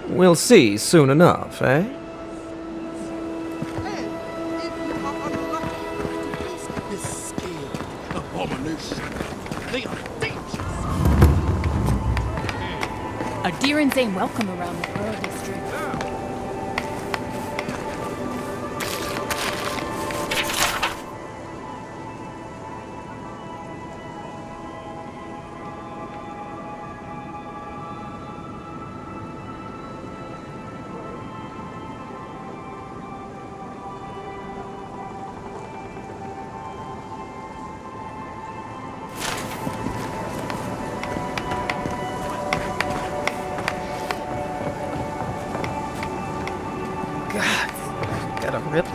We'll see soon enough, eh? They are dangerous. Adherents ain't welcome around the Pearl District. Gotta rip.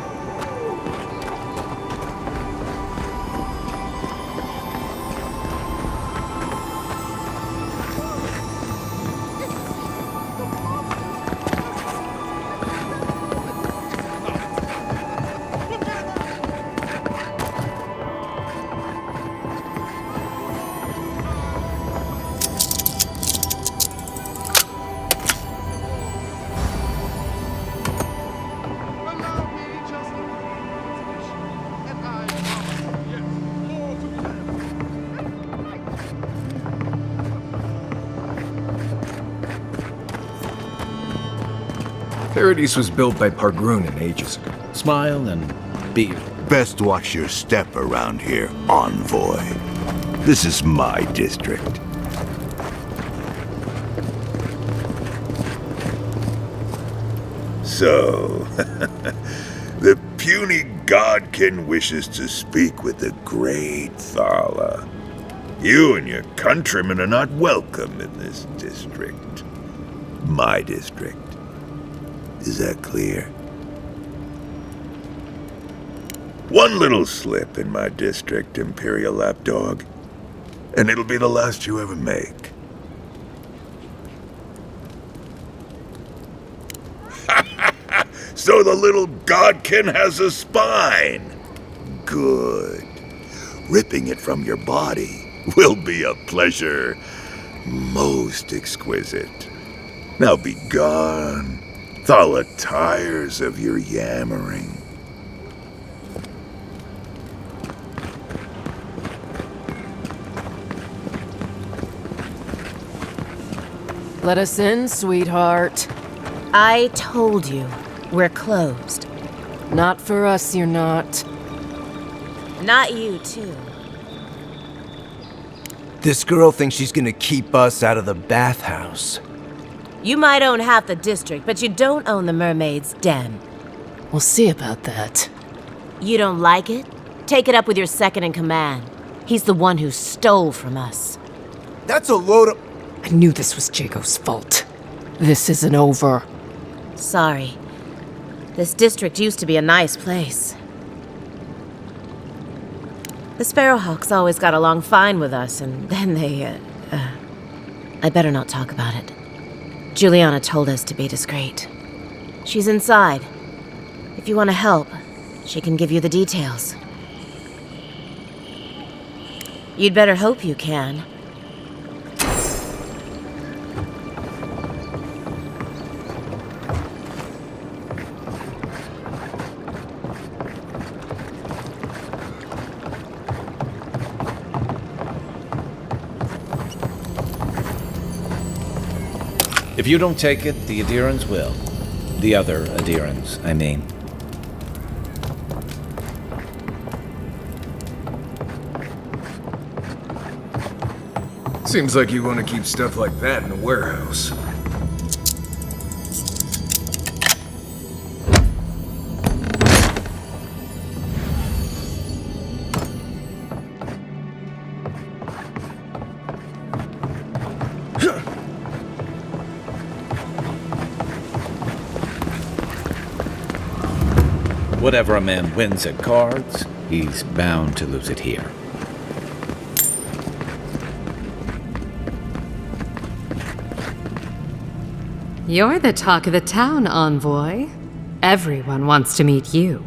Paradise was built by Pargrunin ages ago. Smile and be... Best watch your step around here, Envoy. This is my district. So, the puny godkin wishes to speak with the great Thala. You and your countrymen are not welcome in this district. My district. Is that clear? One little slip in my district, Imperial Lapdog, and it'll be the last you ever make. So the little godkin has a spine. Good. Ripping it from your body will be a pleasure most exquisite. Now be gone. Thala tires of your yammering. Let us in, sweetheart. I told you, we're closed. Not for us, you're not. Not you, too. This girl thinks she's gonna keep us out of the bathhouse. You might own half the district, but you don't own the mermaid's den. We'll see about that. You don't like it? Take it up with your second in command. He's the one who stole from us. That's a load of... I knew this was Jago's fault. This isn't over. Sorry. This district used to be a nice place. The Sparrowhawks always got along fine with us, and then they, I better not talk about it. Juliana told us to be discreet. She's inside. If you want to help, she can give you the details. You'd better hope you can. If you don't take it, the adherents will. The other adherents, I mean. Seems like you want to keep stuff like that in a warehouse. Whatever a man wins at cards, he's bound to lose it here. You're the talk of the town, Envoy. Everyone wants to meet you.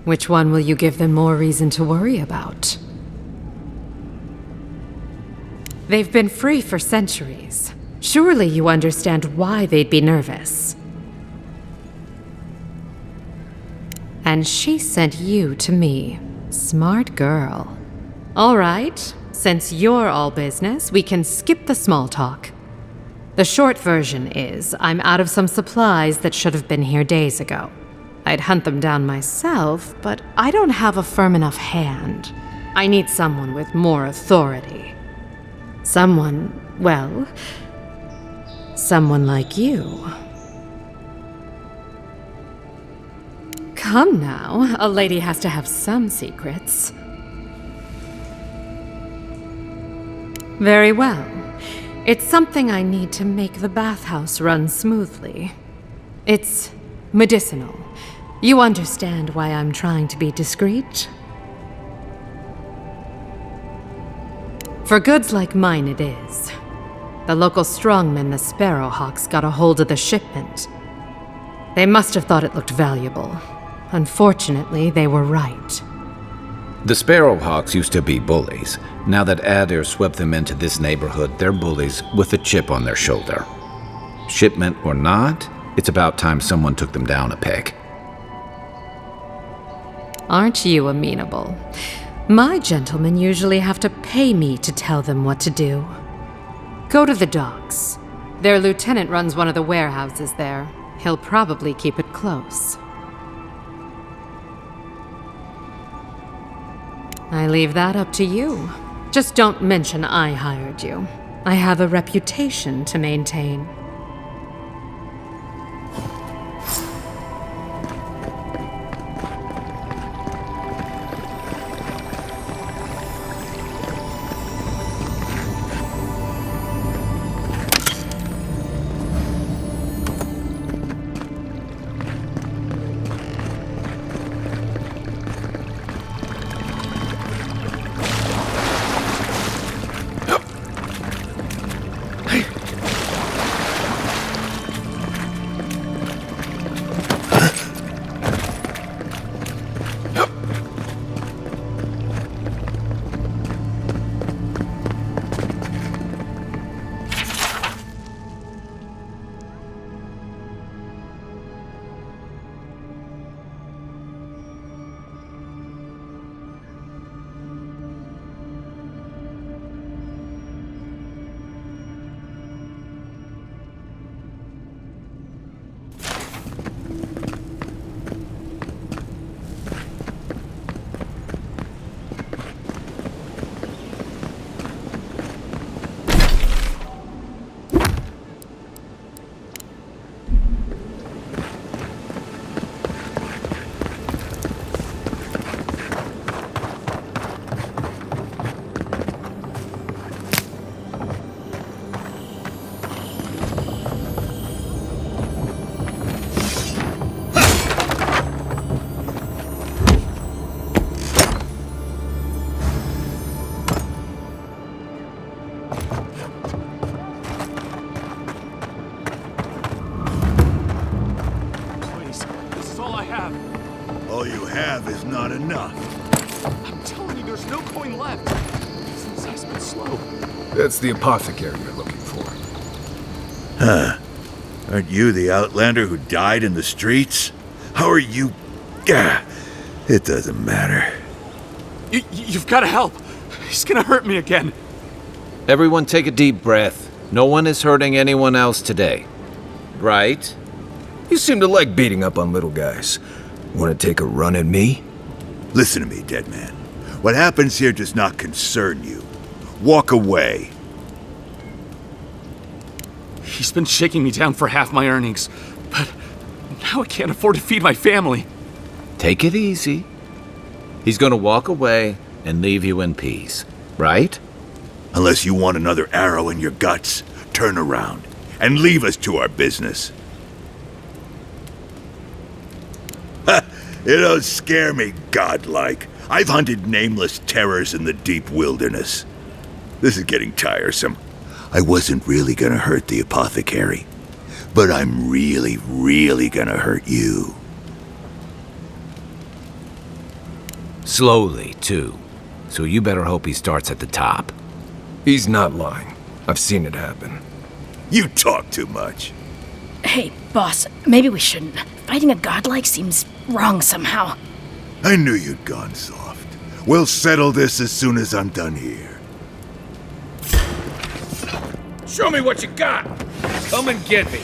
Which one will you give them more reason to worry about? They've been free for centuries. Surely you understand why they'd be nervous. and she sent you to me. Smart girl. All right, since you're all business, we can skip the small talk. The short version is, I'm out of some supplies that should have been here days ago. I'd hunt them down myself, but I don't have a firm enough hand. I need someone with more authority. Someone, well, someone like you. Come now, a lady has to have some secrets. Very well. It's something I need to make the bathhouse run smoothly. It's medicinal. You understand why I'm trying to be discreet? For goods like mine it is. The local strongmen, the Sparrowhawks, got a hold of the shipment. They must have thought it looked valuable. Unfortunately, they were right. The Sparrowhawks used to be bullies. Now that Adair swept them into this neighborhood, they're bullies with a chip on their shoulder. Shipment or not, it's about time someone took them down a peg. Aren't you amenable? My gentlemen usually have to pay me to tell them what to do. Go to the docks. Their lieutenant runs one of the warehouses there. He'll probably keep it close. I leave that up to you. Just don't mention I hired you. I have a reputation to maintain. All you have is not enough. I'm telling you, there's no coin left. This has been slow. That's the apothecary you're looking for. Huh. Aren't you the outlander who died in the streets? How are you... It doesn't matter. You've got to help. He's gonna hurt me again. Everyone take a deep breath. No one is hurting anyone else today. Right? You seem to like beating up on little guys. Want to take a run at me? Listen to me, dead man. What happens here does not concern you. Walk away. He's been shaking me down for half my earnings, but now I can't afford to feed my family. Take it easy. He's gonna walk away and leave you in peace, right? Unless you want another arrow in your guts, turn around and leave us to our business. You don't scare me, godlike. I've hunted nameless terrors in the deep wilderness. This is getting tiresome. I wasn't really gonna hurt the apothecary, but I'm really, really gonna hurt you. Slowly, too. So you better hope he starts at the top. He's not lying. I've seen it happen. You talk too much. Hey, boss, maybe we shouldn't. Fighting a godlike seems wrong somehow. I knew you'd gone soft. We'll settle this as soon as I'm done here. Show me what you got! Come and get me!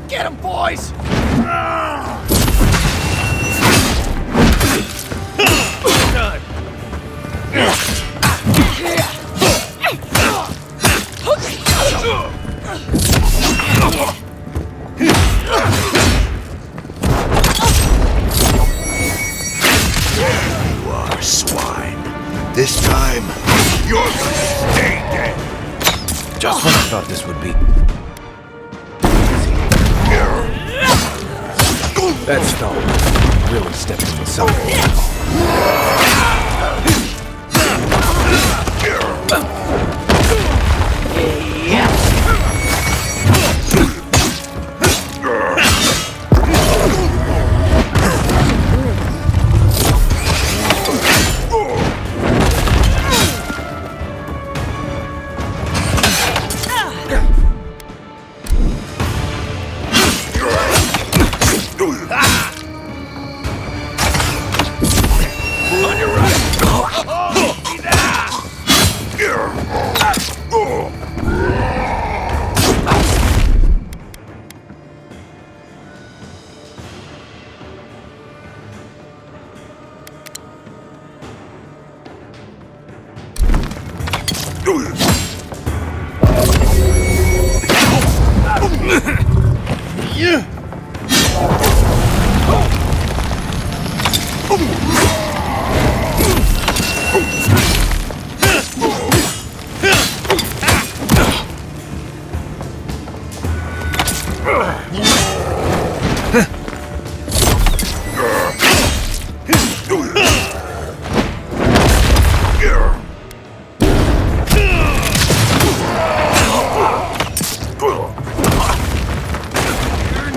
Get him, boys! You are, swine. This time, you're gonna stay dead. Just when I thought this would be... That stone really stepped into something. On your right! You're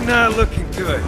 not looking good.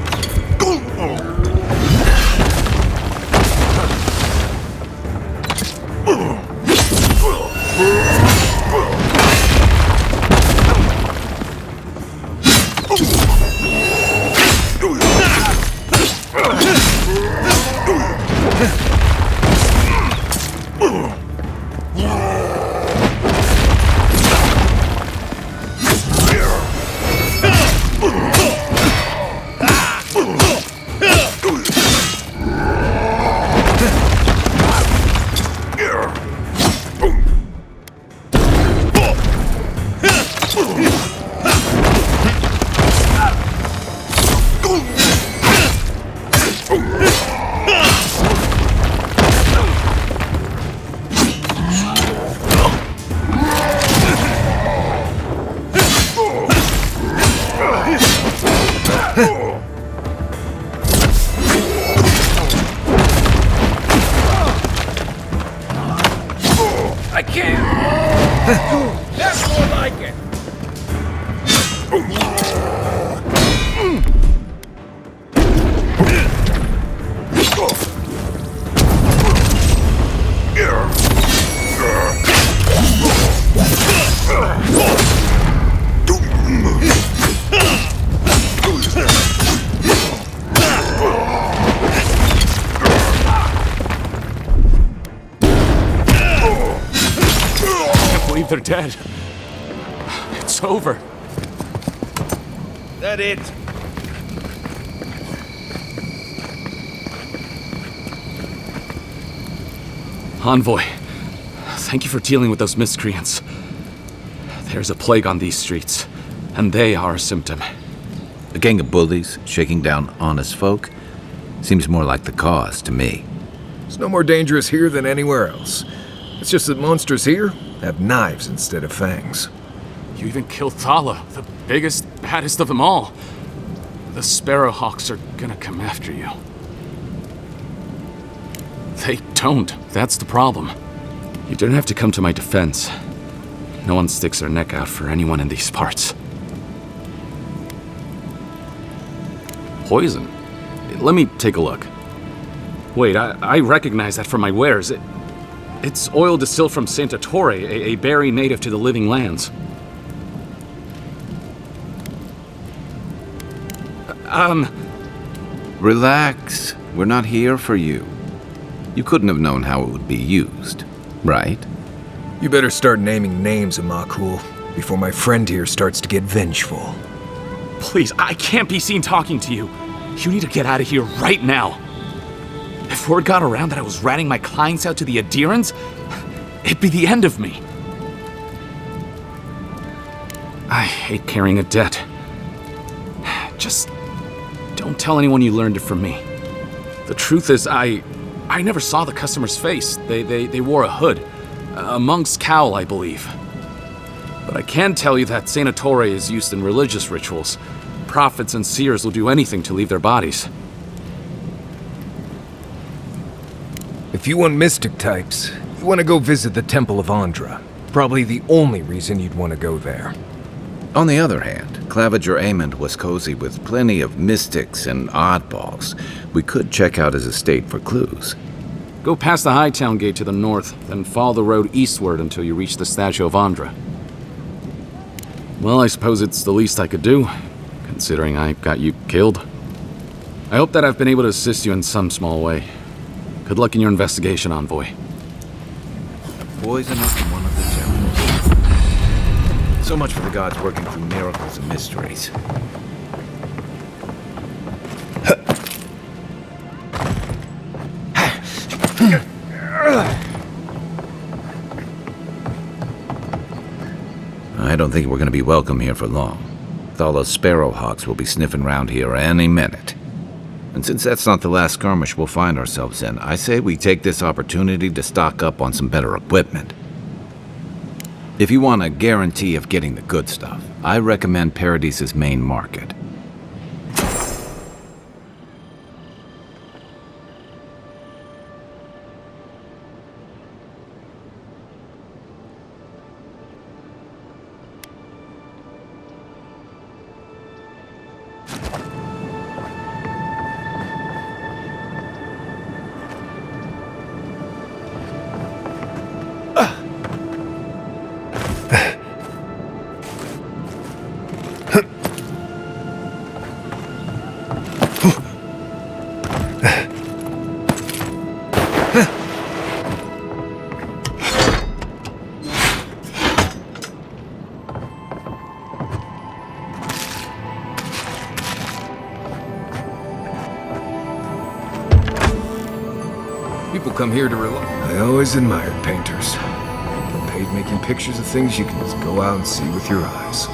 I can't! That's more like it! They're dead. It's over. That it? Envoy, thank you for dealing with those miscreants. There's a plague on these streets, and they are a symptom. A gang of bullies shaking down honest folk seems more like the cause to me. It's no more dangerous here than anywhere else. It's just that monsters here have knives instead of fangs. You even killed Thala, the biggest, baddest of them all. The Sparrowhawks are gonna come after you. They don't. That's the problem. You don't have to come to my defense. No one sticks their neck out for anyone in these parts. Poison? Let me take a look. Wait, I recognize that from my wares. It's oil distilled from Santa Torre, a berry native to the Living Lands. Relax. We're not here for you. You couldn't have known how it would be used, right? You better start naming names, Amakul, before my friend here starts to get vengeful. Please, I can't be seen talking to you. You need to get out of here right now. If word got around that I was ratting my clients out to the adherents, it'd be the end of me. I hate carrying a debt. Just don't tell anyone you learned it from me. The truth is, I never saw the customer's face. They wore a hood. A monk's cowl, I believe. But I can tell you that Santa Torre is used in religious rituals. Prophets and seers will do anything to leave their bodies. If you want mystic types, you want to go visit the Temple of Andra. Probably the only reason you'd want to go there. On the other hand, Claviger Amond was cozy with plenty of mystics and oddballs. We could check out his estate for clues. Go past the Hightown Gate to the north, then follow the road eastward until you reach the statue of Andra. Well, I suppose it's the least I could do, considering I got you killed. I hope that I've been able to assist you in some small way. Good luck in your investigation, Envoy. Poison up in one of the temples. So much for the gods working through miracles and mysteries. I don't think we're going to be welcome here for long. Thala's Sparrowhawks will be sniffing around here any minute. And since that's not the last skirmish we'll find ourselves in, I say we take this opportunity to stock up on some better equipment. If you want a guarantee of getting the good stuff, I recommend Paradise's main market. People come here to relax. I always admired painters. People paid making pictures of things you can just go out and see with your eyes.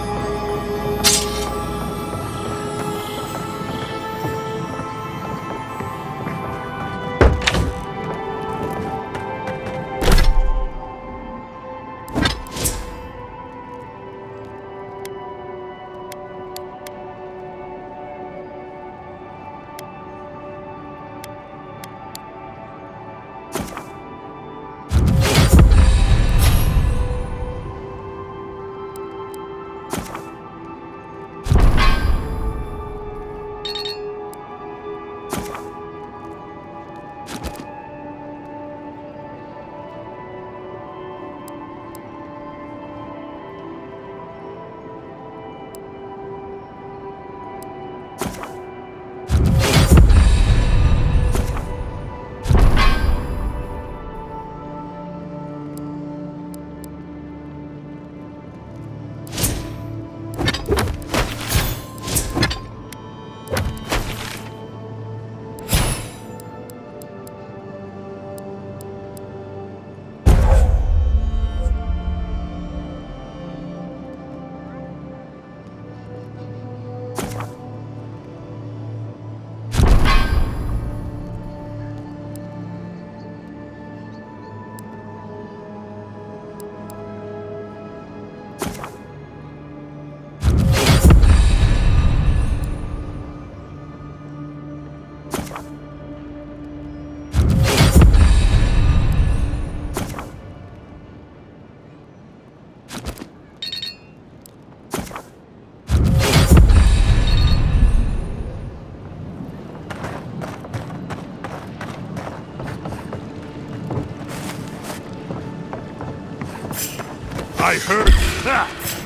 I heard.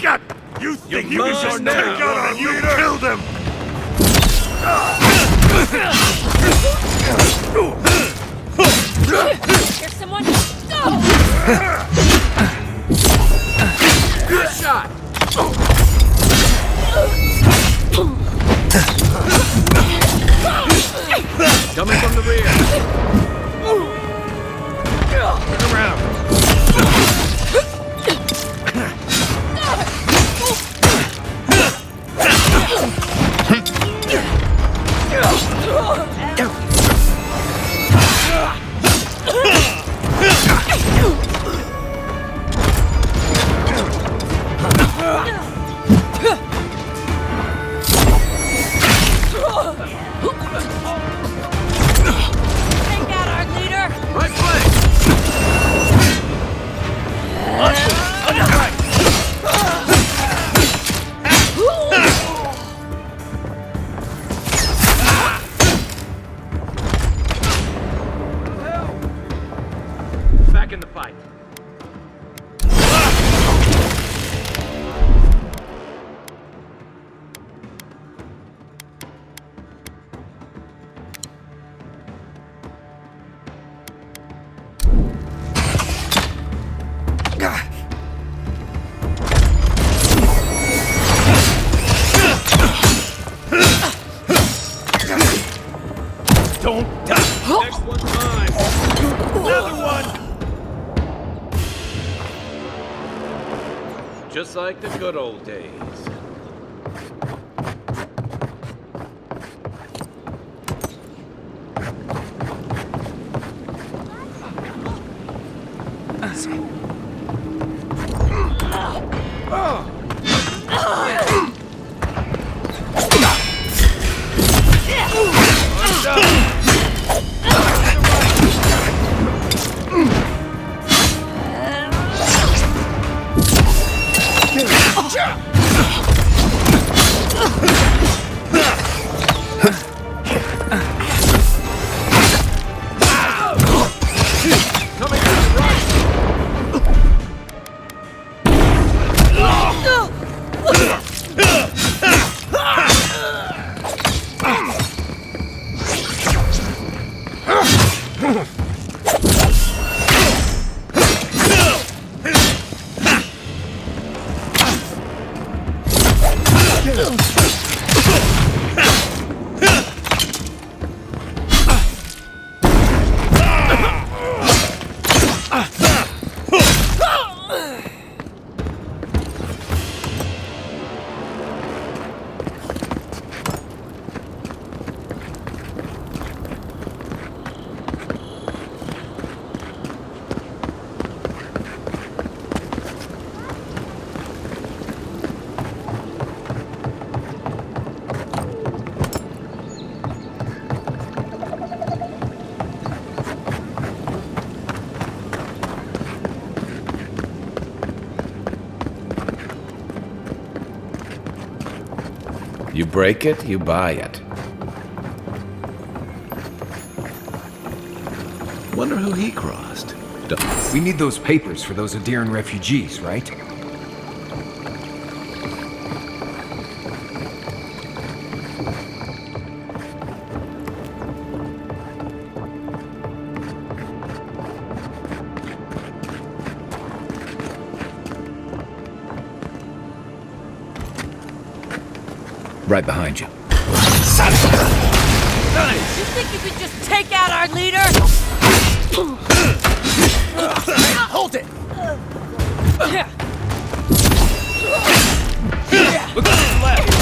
God, you think you can just take out our leader? You killed him. Here's someone. Good shot. Coming from the rear. Turn around. Take out our leader. Right flank. Back in the fight. Don't die. Next one's mine. Another one. Just like the good old days. You break it, you buy it. Wonder who he crossed. We need those papers for those Adiran refugees, right? Right behind you. You think you could just take out our leader? Hold it! Look to his left.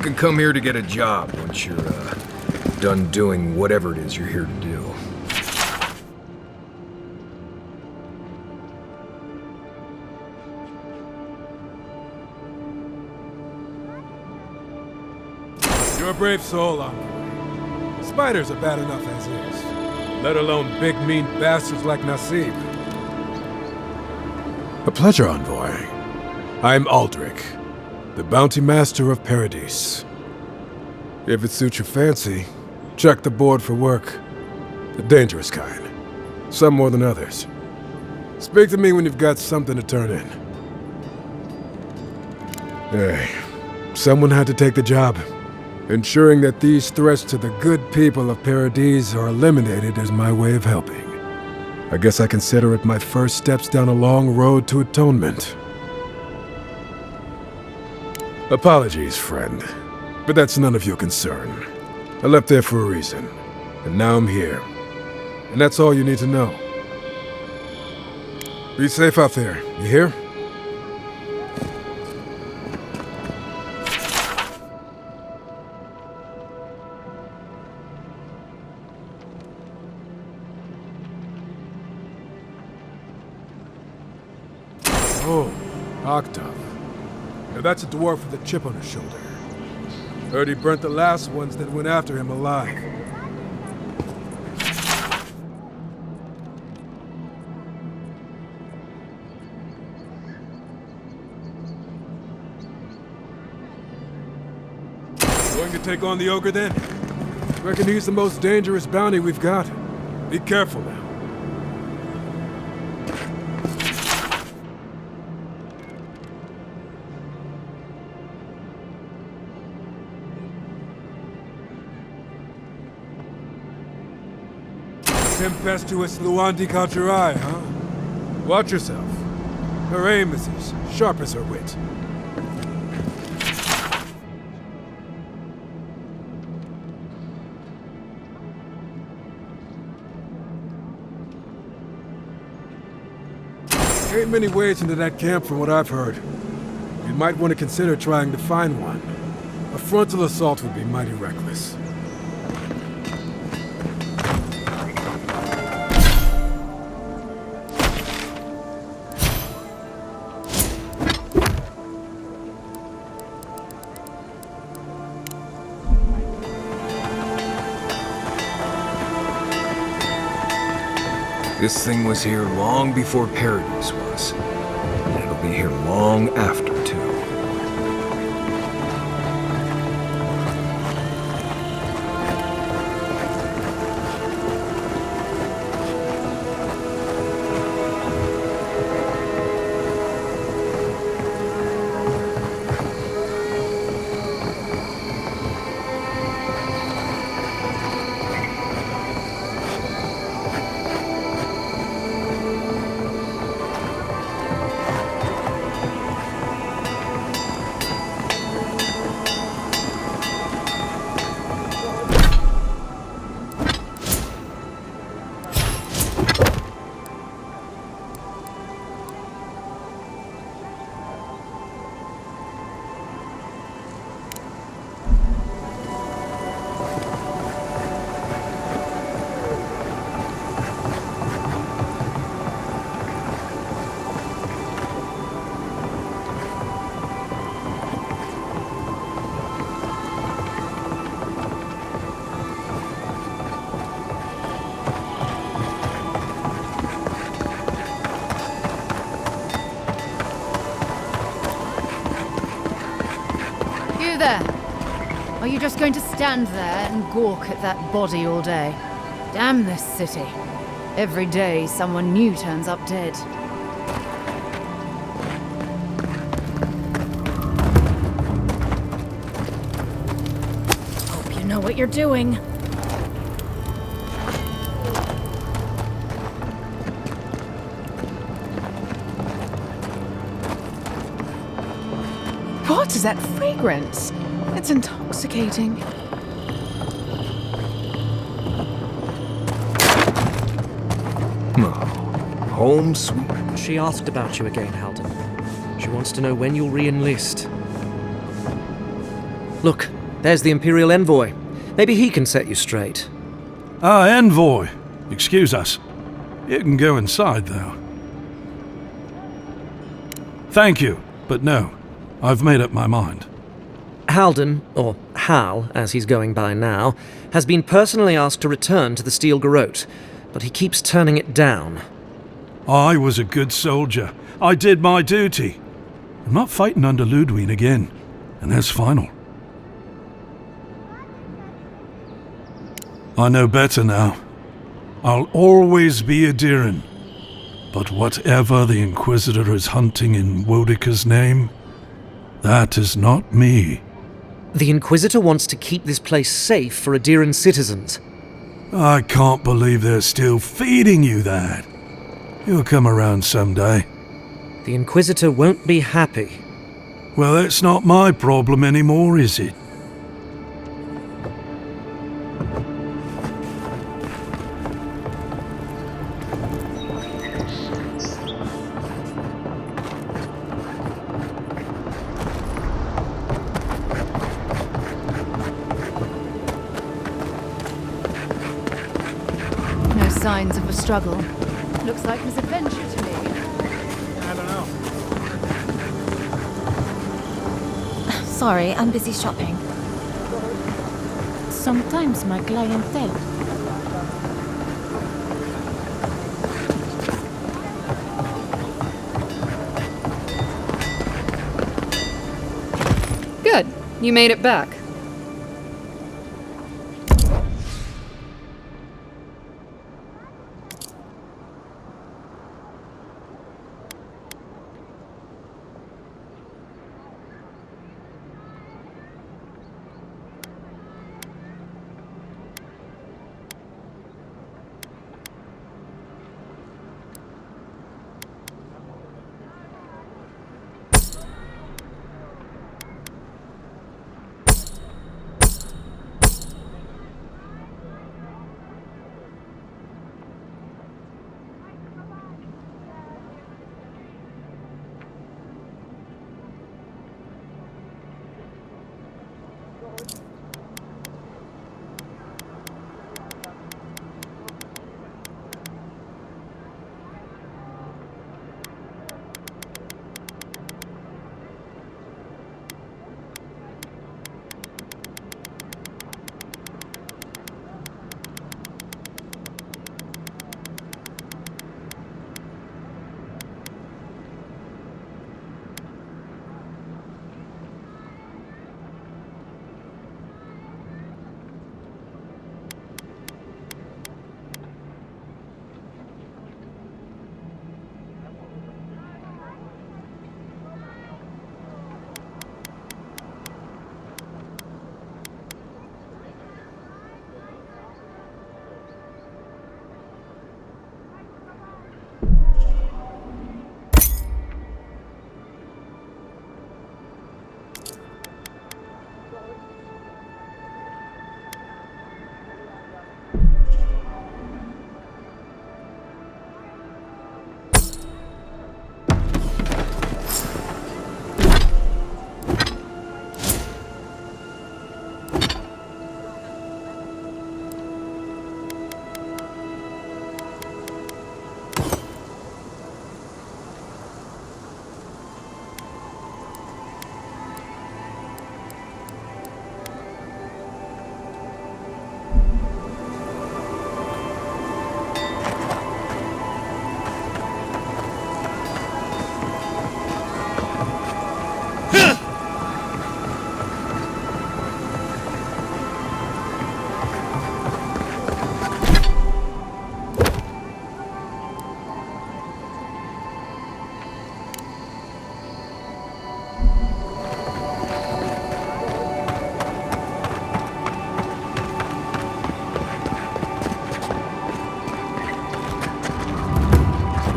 can come here to get a job once you're, done doing whatever it is you're here to do. You're a brave soul, Envoy. Spiders are bad enough as is, let alone big, mean bastards like Nasib. A pleasure, Envoy. I'm Aldrich, the bounty master of Paradise. If it suits your fancy, check the board for work. The dangerous kind. Some more than others. Speak to me when you've got something to turn in. Hey, someone had to take the job. Ensuring that these threats to the good people of Paradise are eliminated is my way of helping. I guess I consider it my first steps down a long road to atonement. Apologies, friend, but that's none of your concern. I left there for a reason, and now I'm here. And that's all you need to know. Be safe out there, you hear? Oh, Octave. Now that's a dwarf with a chip on his shoulder. Heard he burnt the last ones that went after him alive. Going to take on the ogre then? Reckon he's the most dangerous bounty we've got. Be careful now. Tempestuous Luandi Kajirai, huh? Watch yourself. Her aim is as sharp as her wit. Ain't many ways into that camp from what I've heard. You might want to consider trying to find one. A frontal assault would be mighty reckless. This thing was here long before Paradise was. And it'll be here long after, too. There! Are you just going to stand there and gawk at that body all day? Damn this city. Every day someone new turns up dead. Hope you know what you're doing. What is that fragrance? It's intoxicating. Home sweet. She asked about you again, Halden. She wants to know when you'll re-enlist. Look, There's the Imperial Envoy. Maybe he can set you straight. Ah, Envoy. Excuse us. You can go inside, though. Thank you, but no. I've made up my mind. Halden, or Hal, as he's going by now, has been personally asked to return to the Steel Garrote, but he keeps turning it down. I was a good soldier. I did my duty. I'm not fighting under Ludwig again, and that's final. I know better now. I'll always be a Diran. But whatever the Inquisitor is hunting in Wodika's name, that is not me. The Inquisitor wants to keep this place safe for Adiran citizens. I can't believe they're still feeding you that. You'll come around someday. The Inquisitor won't be happy. Well, that's not my problem anymore, is it? No signs of a struggle. Looks like there's adventure to me. I don't know. Sorry, I'm busy shopping. Sometimes my clientele. Good. You made it back.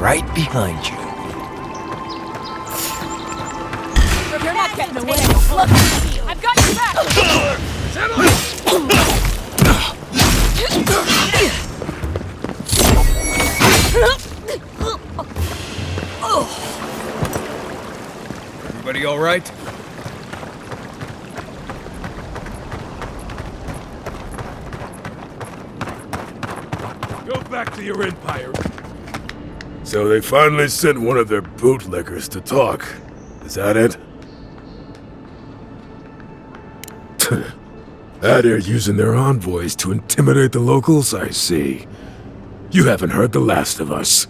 Right behind you. You're not getting away. Look, I've got your back. Everybody all right? Go back to your empire. So they finally sent one of their bootlickers to talk. Is that it? Ah, they're using their envoys to intimidate the locals, I see. You haven't heard the last of us.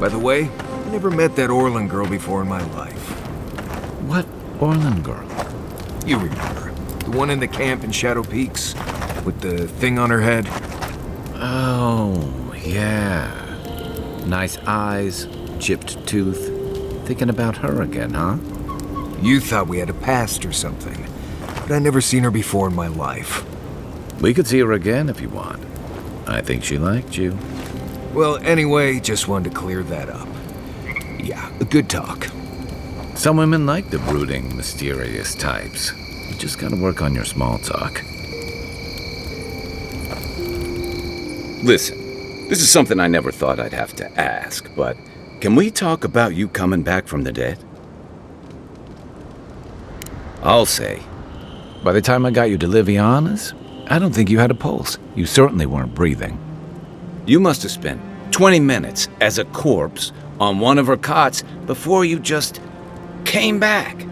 By the way, I never met that Orlin girl before in my life. What Orlin girl? You remember. The one in the camp in Shadow Peaks? With the thing on her head? Oh, yeah. Nice eyes, chipped tooth. Thinking about her again, huh? You thought we had a past or something. But I never seen her before in my life. We could see her again if you want. I think she liked you. Well, anyway, just wanted to clear that up. Yeah, a good talk. Some women like the brooding, mysterious types. You just gotta work on your small talk. Listen, this is something I never thought I'd have to ask, but can we talk about you coming back from the dead? I'll say, by the time I got you to Liviana's, I don't think you had a pulse. You certainly weren't breathing. You must have spent 20 minutes as a corpse on one of her cots before you just came back.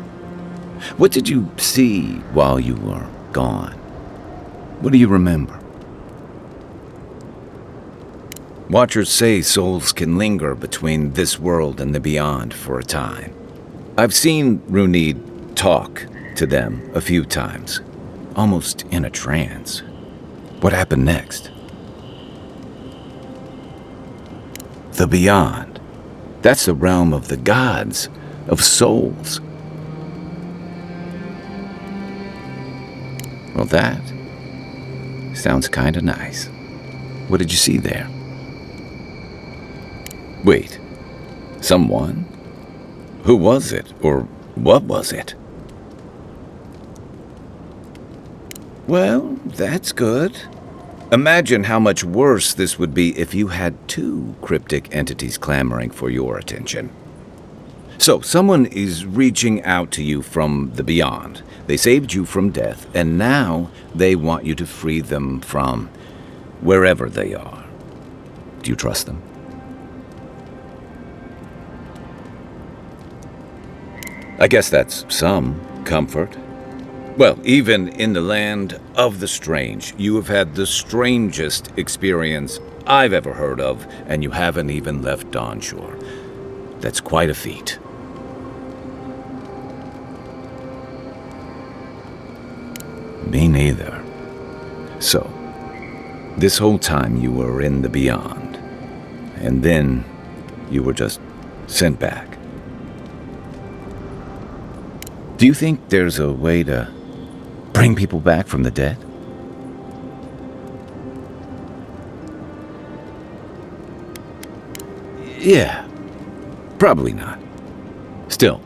What did you see while you were gone? What do you remember? Watchers say souls can linger between this world and the beyond for a time. I've seen Runid talk to them a few times, almost in a trance. What happened next? The beyond. That's the realm of the gods, of souls. Well, that sounds kinda nice. What did you see there? Wait, someone? Who was it, or what was it? Well, that's good. Imagine how much worse this would be if you had two cryptic entities clamoring for your attention. So, someone is reaching out to you from the beyond. They saved you from death, and now they want you to free them from wherever they are. Do you trust them? I guess that's some comfort. Well, even in the land of the strange, you have had the strangest experience I've ever heard of, and you haven't even left Dawnshore. That's quite a feat. Me neither. So, this whole time you were in the Beyond, and then you were just sent back. Do you think there's a way to bring people back from the dead? Yeah, probably not. Still,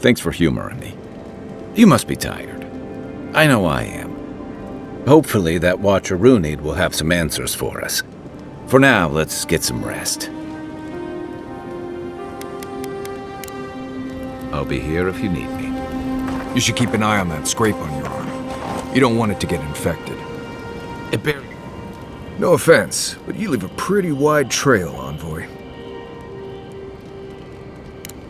thanks for humoring me. You must be tired. I know I am. Hopefully that Watcher Runid will have some answers for us. For now, let's get some rest. I'll be here if you need me. You should keep an eye on that scrape on your arm. You don't want it to get infected. No offense, but you leave a pretty wide trail, Envoy.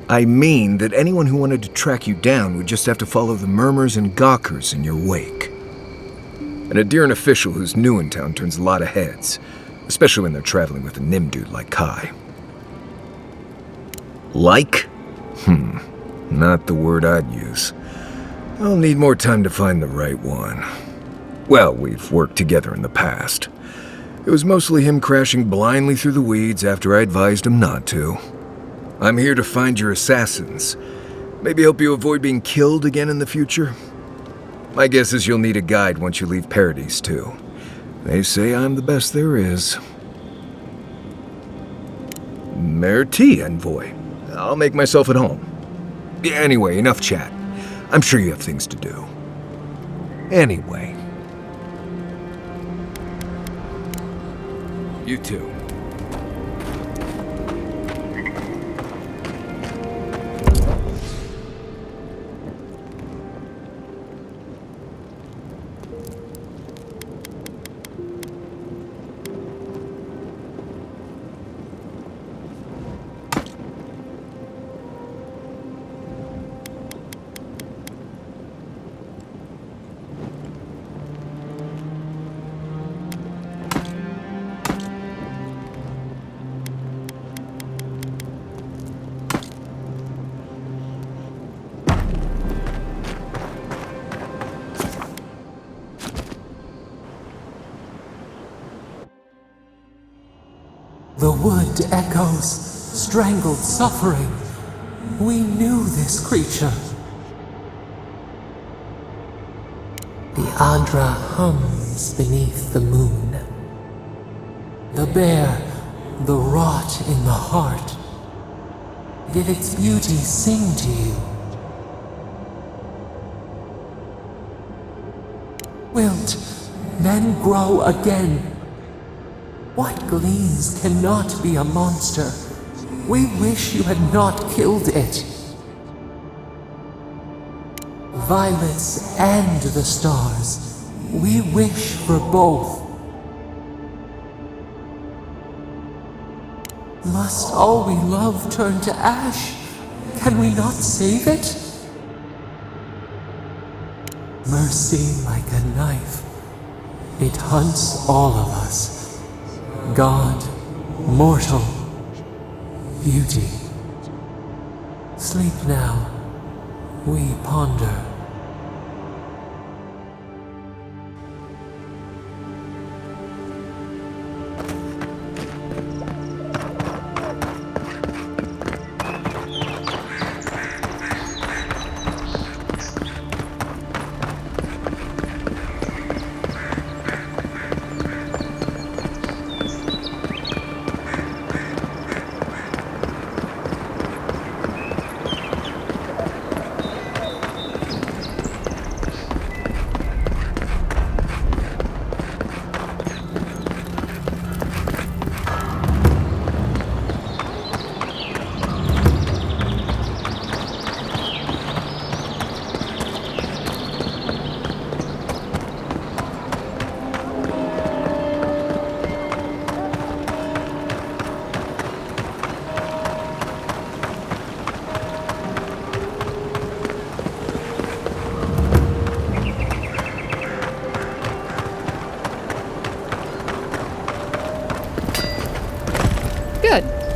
I mean that anyone who wanted to track you down would just have to follow the murmurs and gawkers in your wake. An Adiran official who's new in town turns a lot of heads, especially when they're traveling with a Nimdude like Kai. Like? Not the word I'd use. I'll need more time to find the right one. Well, we've worked together in the past. It was mostly him crashing blindly through the weeds after I advised him not to. I'm here to find your assassins. Maybe help you avoid being killed again in the future. My guess is you'll need a guide once you leave Paradise, too. They say I'm the best there is. Merci, Envoy. I'll make myself at home. Anyway, enough chat. I'm sure you have things to do. Anyway. You too. The wood echoes, strangled suffering. We knew this creature. The Adra hums beneath the moon. The bear, the rot in the heart. Did its beauty sing to you? Wilt, then grow again. What gleams cannot be a monster? We wish you had not killed it. Violets and the stars, we wish for both. Must all we love turn to ash? Can we not save it? Mercy like a knife, it hunts all of us. God, mortal, beauty. Sleep now, we ponder.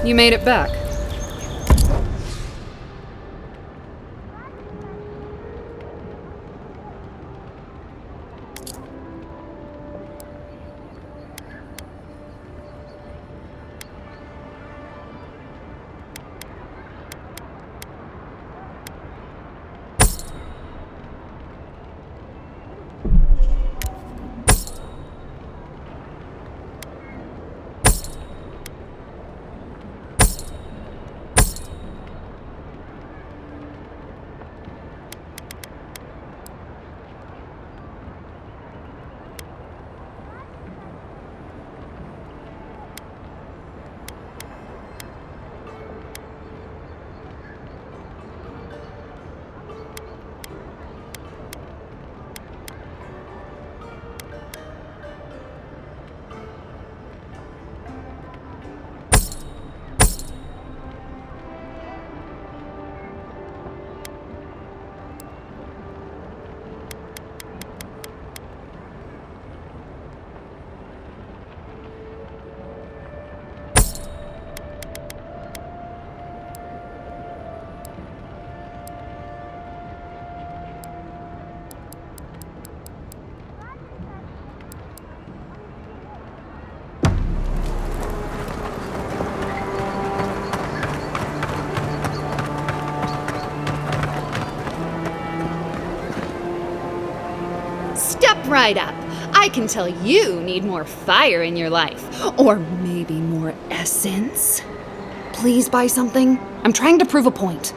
You made it back. Step right up. I can tell you need more fire in your life. Or maybe more essence. Please buy something. I'm trying to prove a point.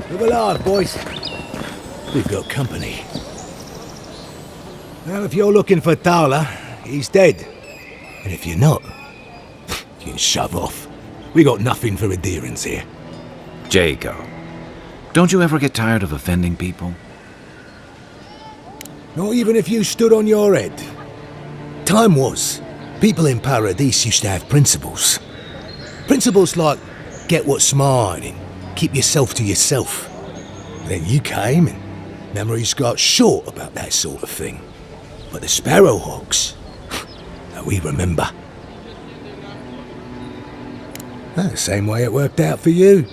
We're alive, boys. We've got company. Well, if you're looking for Towler, he's dead. And if you're not, you can shove off. We got nothing for adherence here. Jacob, don't you ever get tired of offending people? Not even if you stood on your head. Time was, people in Paradise used to have principles. Principles like, get what's mine and keep yourself to yourself. And then you came and memories got short about that sort of thing. But the Sparrowhawks, we remember. The same way it worked out for you.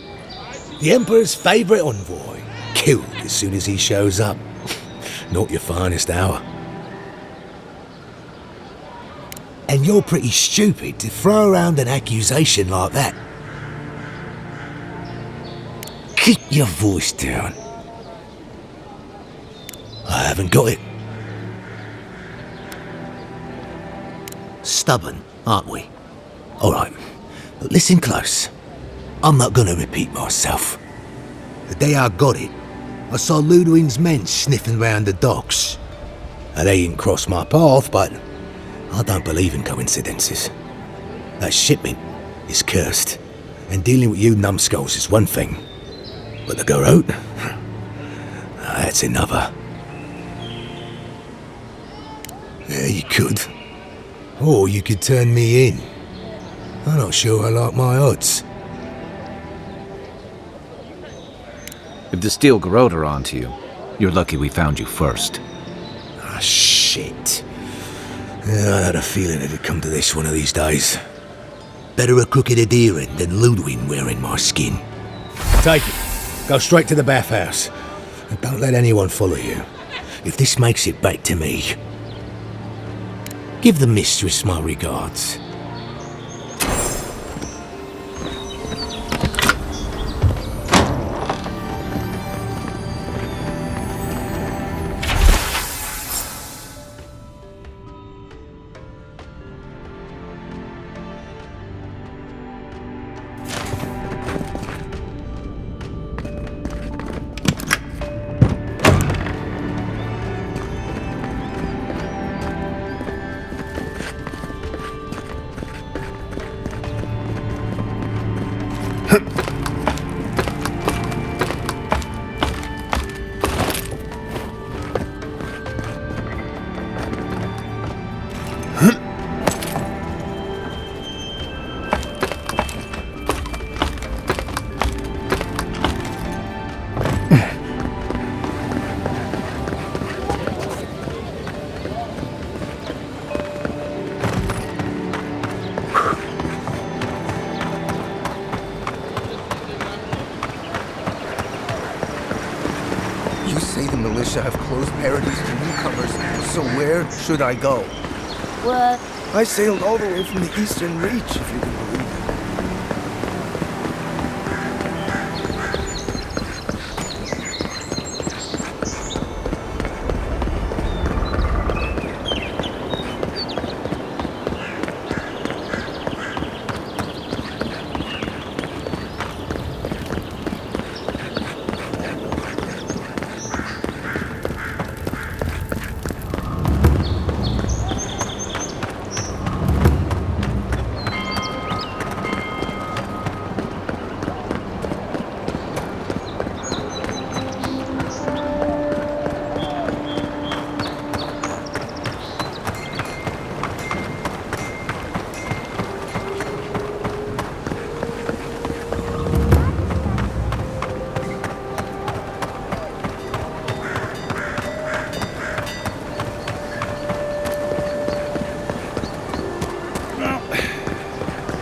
The Emperor's favourite envoy, killed as soon as he shows up. Not your finest hour. And you're pretty stupid to throw around an accusation like that. Keep your voice down. I haven't got it. Stubborn, aren't we? Alright, but listen close. I'm not gonna repeat myself. The day I got it, I saw Ludwig's men sniffing round the docks. Now, they didn't cross my path, but I don't believe in coincidences. That shipment is cursed, and dealing with you numbskulls is one thing. But the garrote? That's another. Yeah, you could. Or you could turn me in. I'm not sure I like my odds. If the steel garrote are onto you, you're lucky we found you first. Ah, shit. Yeah, I had a feeling it'd come to this one of these days. Better a crooked adherent than Ludwig wearing my skin. Take it. Go straight to the bathhouse. And don't let anyone follow you. If this makes it back to me, give the mistress my regards. You say the militia have closed Paradise to newcomers, so where should I go? What? I sailed all the way from the Eastern Reach, if you can believe it.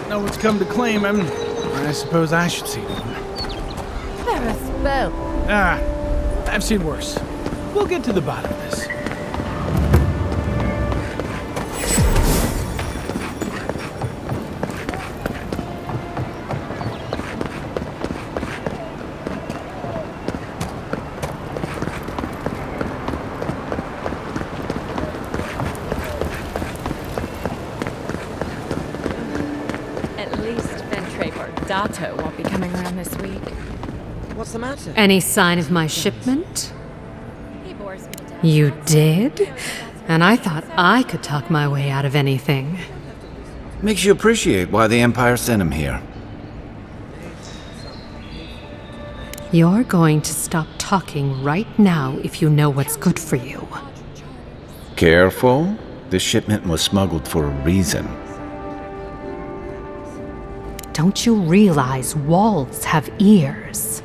No one's come to claim him. I suppose I should see to him. They're a spell. Ah, I've seen worse. We'll get to the bottom of this. Dato won't be coming around this week. What's the matter? Any sign of my shipment? You did? And I thought I could talk my way out of anything. Makes you appreciate why the Empire sent him here. You're going to stop talking right now if you know what's good for you. Careful. This shipment was smuggled for a reason. Don't you realize walls have ears?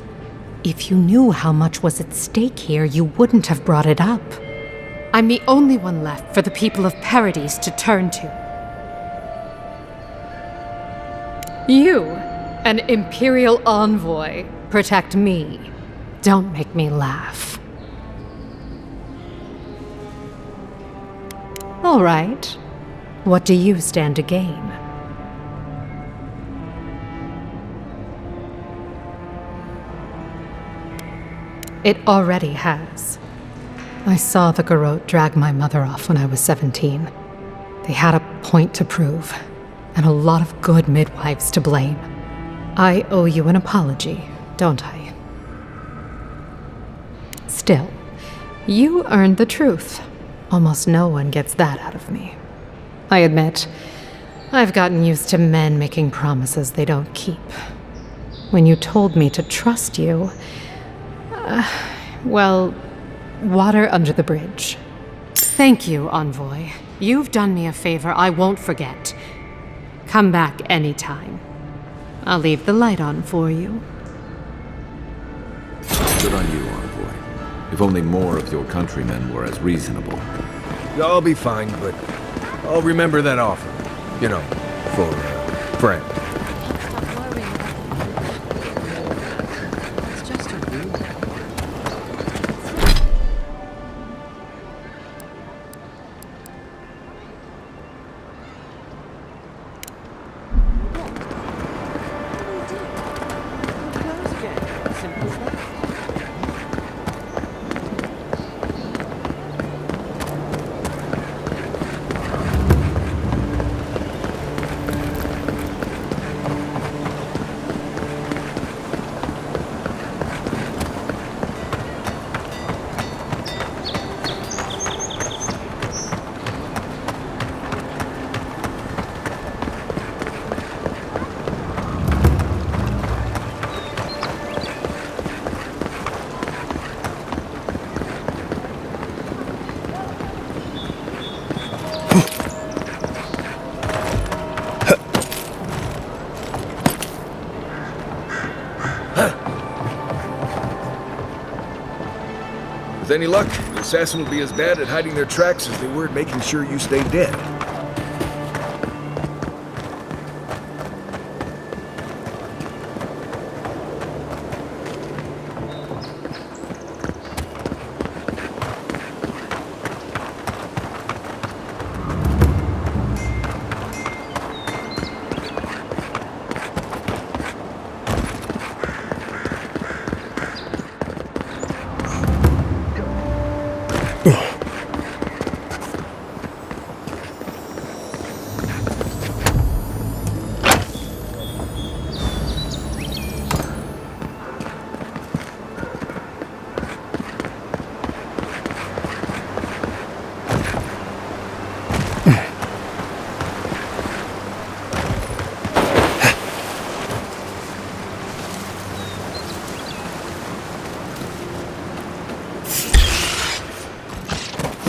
If you knew how much was at stake here, you wouldn't have brought it up. I'm the only one left for the people of Paradise to turn to. You, an Imperial envoy, protect me. Don't make me laugh. All right. What do you stand to gain? It already has. I saw the garrote drag my mother off when I was 17. They had a point to prove, and a lot of good midwives to blame. I owe you an apology, don't I? Still, you earned the truth. Almost no one gets that out of me. I admit, I've gotten used to men making promises they don't keep. When you told me to trust you, Well, water under the bridge. Thank you, Envoy. You've done me a favor I won't forget. Come back anytime. I'll leave the light on for you. Good on you, Envoy. If only more of your countrymen were as reasonable. I'll be fine, but I'll remember that offer. You know, for friend. With any luck, the assassin will be as bad at hiding their tracks as they were at making sure you stay dead.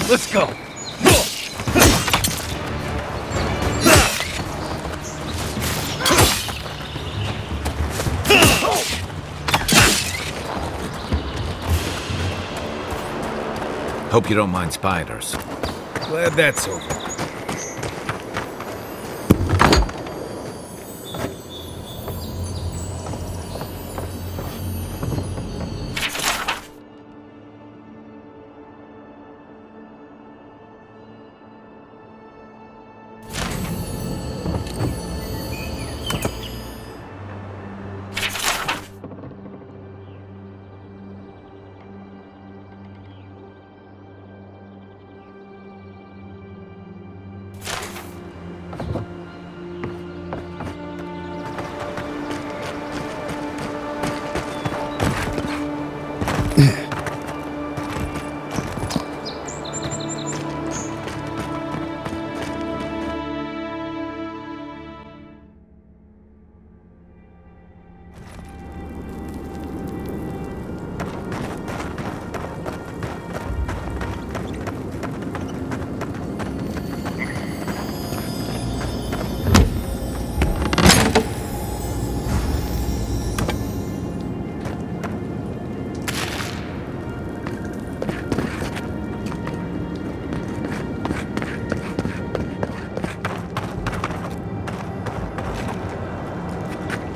Let's go. Hope you don't mind spiders. Glad that's over.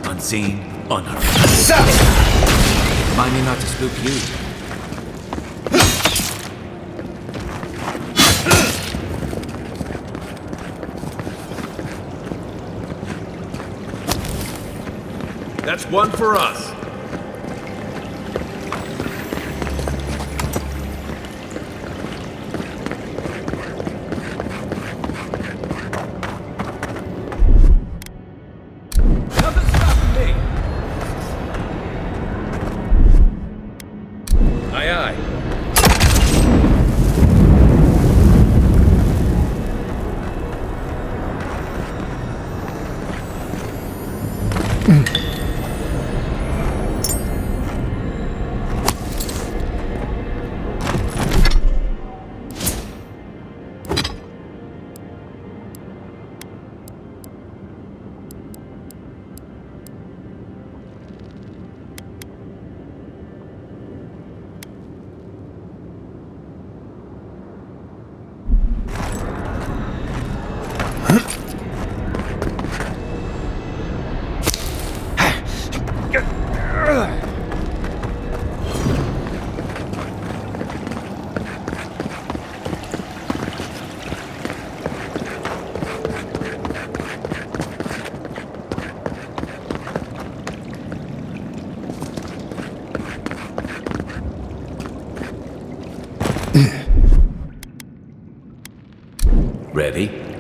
Unseen, unheard. Mind me not to spook you. That's one for us.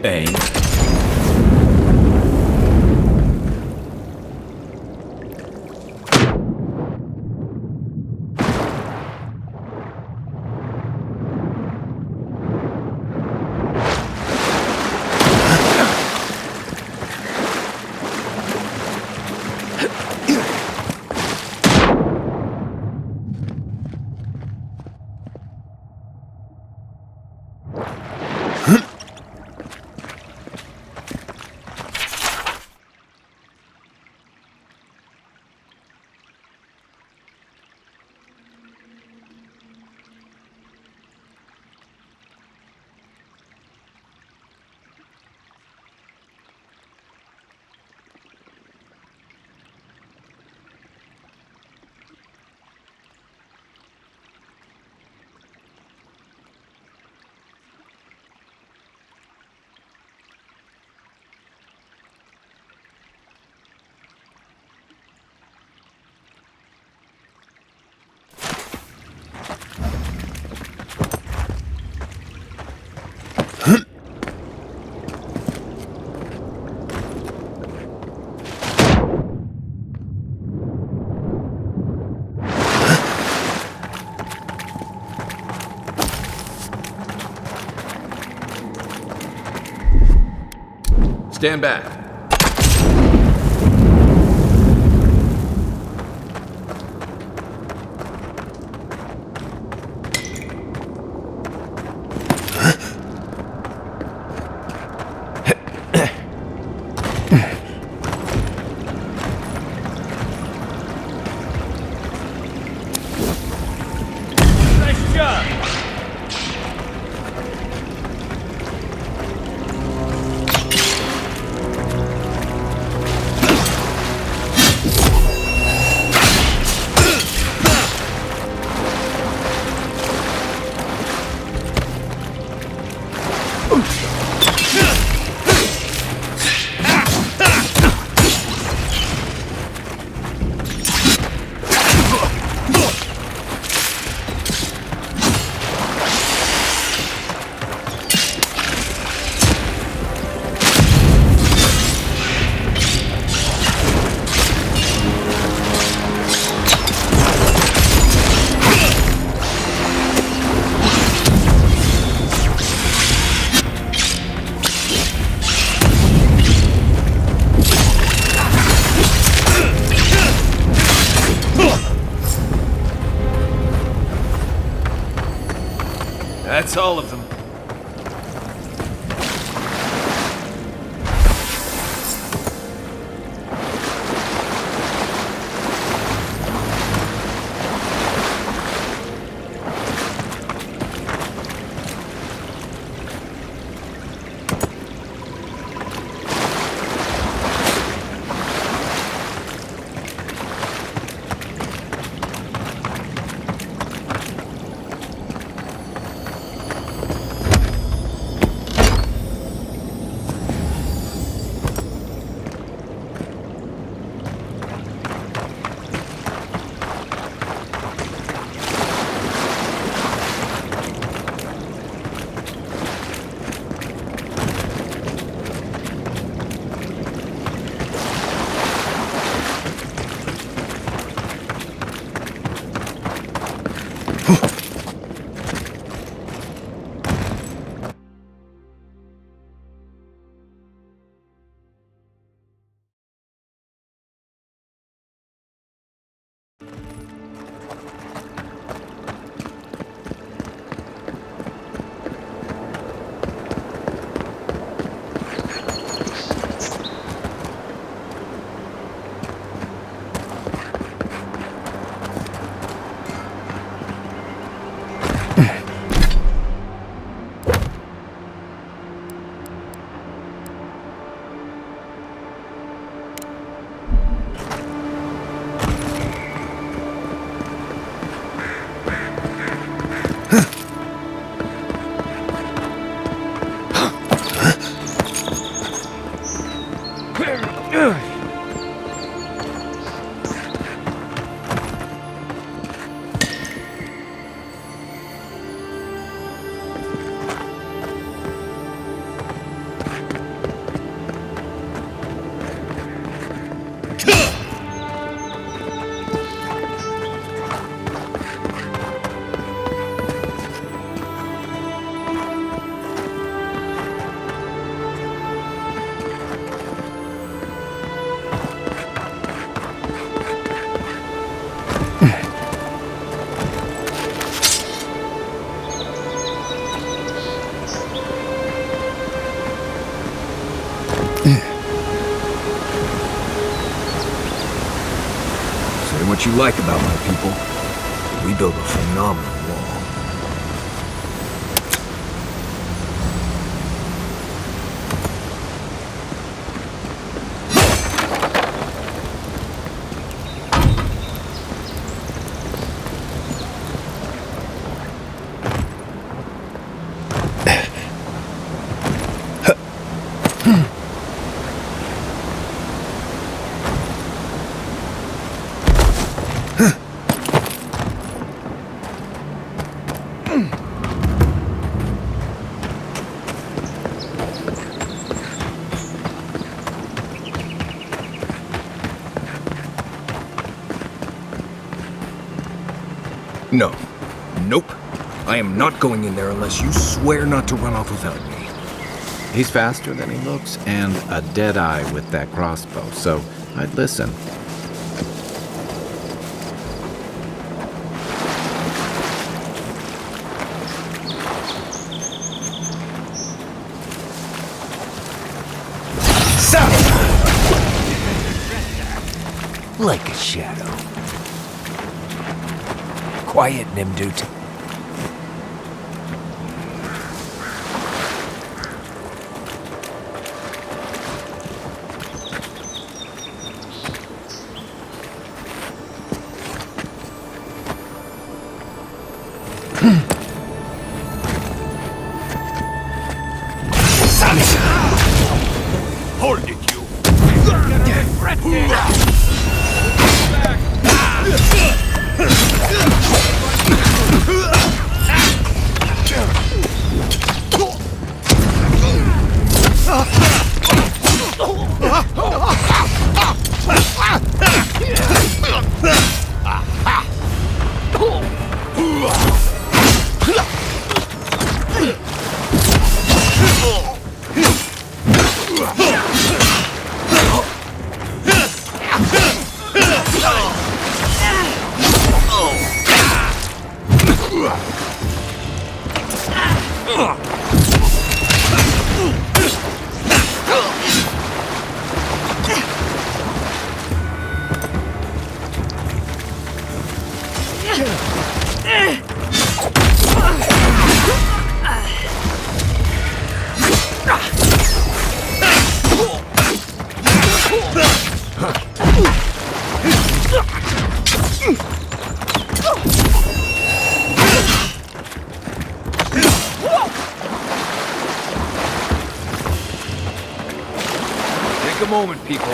Aim. Stand back. Nice job! That's all of them. And what you like about my people, we build a phenomenal wall. No. Nope. I am not going in there unless you swear not to run off without me. He's faster than he looks and a dead eye with that crossbow, so I'd listen. Like a shadow. Quiet, Nimdut. Hold it, you! Take a moment, people.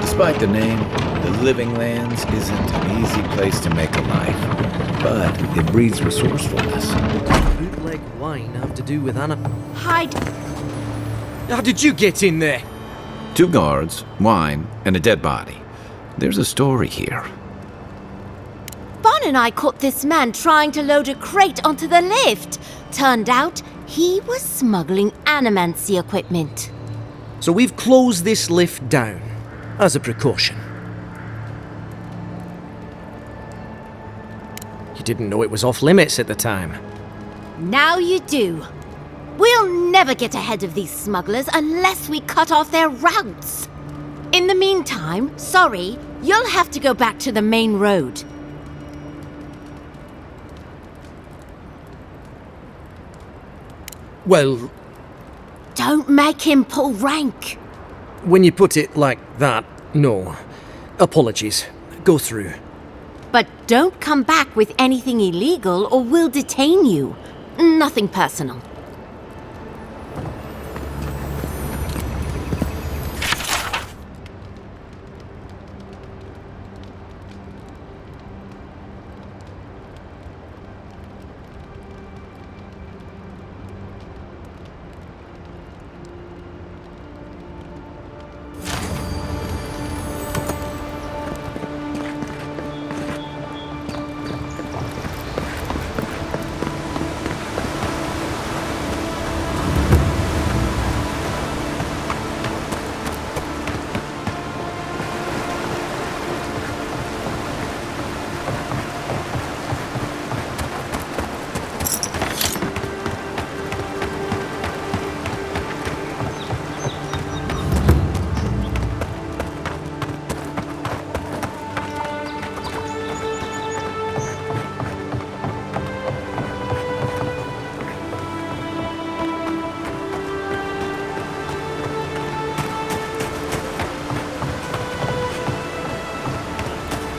Despite the name, the Living Lands isn't an easy place to make a life, but it breeds resourcefulness. Bootleg wine have to do with Anna. Hide. How did you get in there? 2 guards, wine, and a dead body. There's a story here. Bon and I caught this man trying to load a crate onto the lift. Turned out he was smuggling animancy equipment. So we've closed this lift down, as a precaution. You didn't know it was off limits at the time. Now you do. We'll never get ahead of these smugglers unless we cut off their routes. In the meantime, sorry, you'll have to go back to the main road. Well, don't make him pull rank. when you put it like that, no. Apologies. Go through. But don't come back with anything illegal or we'll detain you. Nothing personal.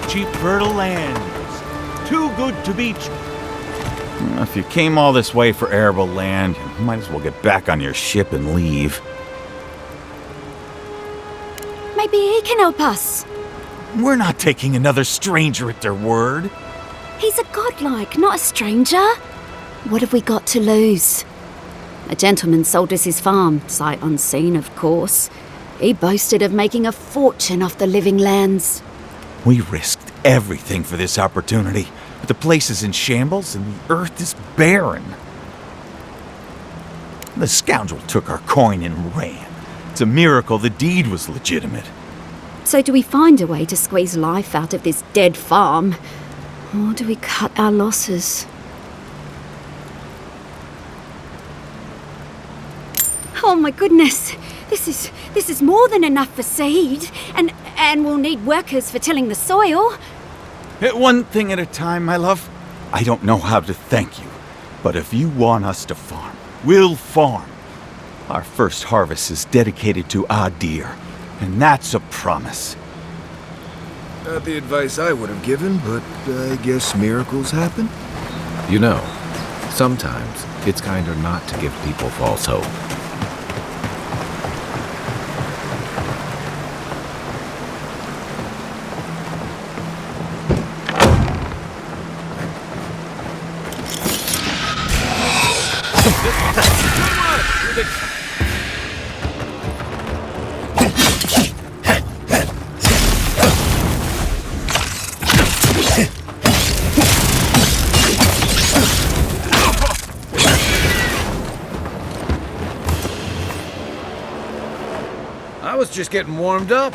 Cheap, fertile lands. Too good to be true. If you came all this way for arable land, you might as well get back on your ship and leave. Maybe he can help us. We're not taking another stranger at their word. He's a godlike, not a stranger. What have we got to lose? A gentleman sold us his farm, sight unseen, of course. He boasted of making a fortune off the living lands. We risked everything for this opportunity, but the place is in shambles and the earth is barren. The scoundrel took our coin and ran. It's a miracle the deed was legitimate. So do we find a way to squeeze life out of this dead farm? Or do we cut our losses? Oh my goodness! This is more than enough for seed, and we'll need workers for tilling the soil. One thing at a time, my love. I don't know how to thank you, but if you want us to farm, we'll farm. Our first harvest is dedicated to Adir, and that's a promise. Not the advice I would have given, but I guess miracles happen. You know, sometimes it's kinder not to give people false hope. I was just getting warmed up.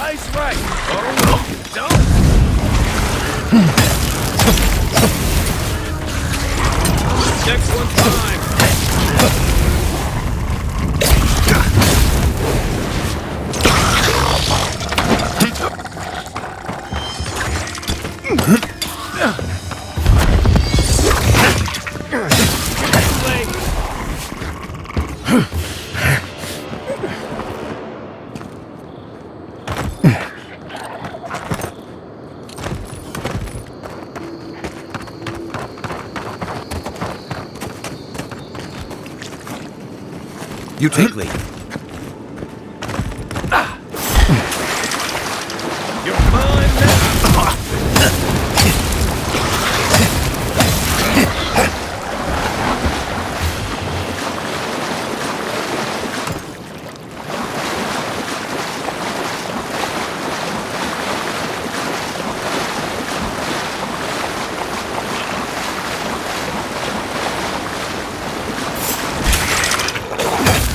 Ice right. Oh, no, you don't. Next one's mine. You take lead. You're mine now.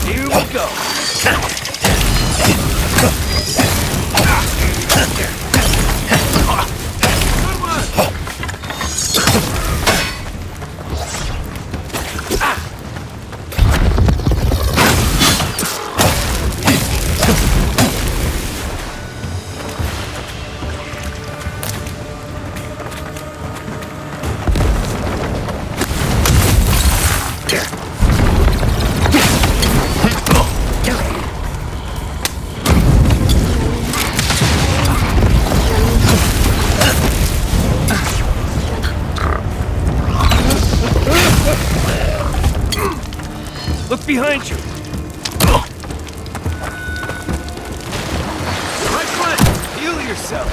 Here we go. Look behind you. Right foot! Heal yourself!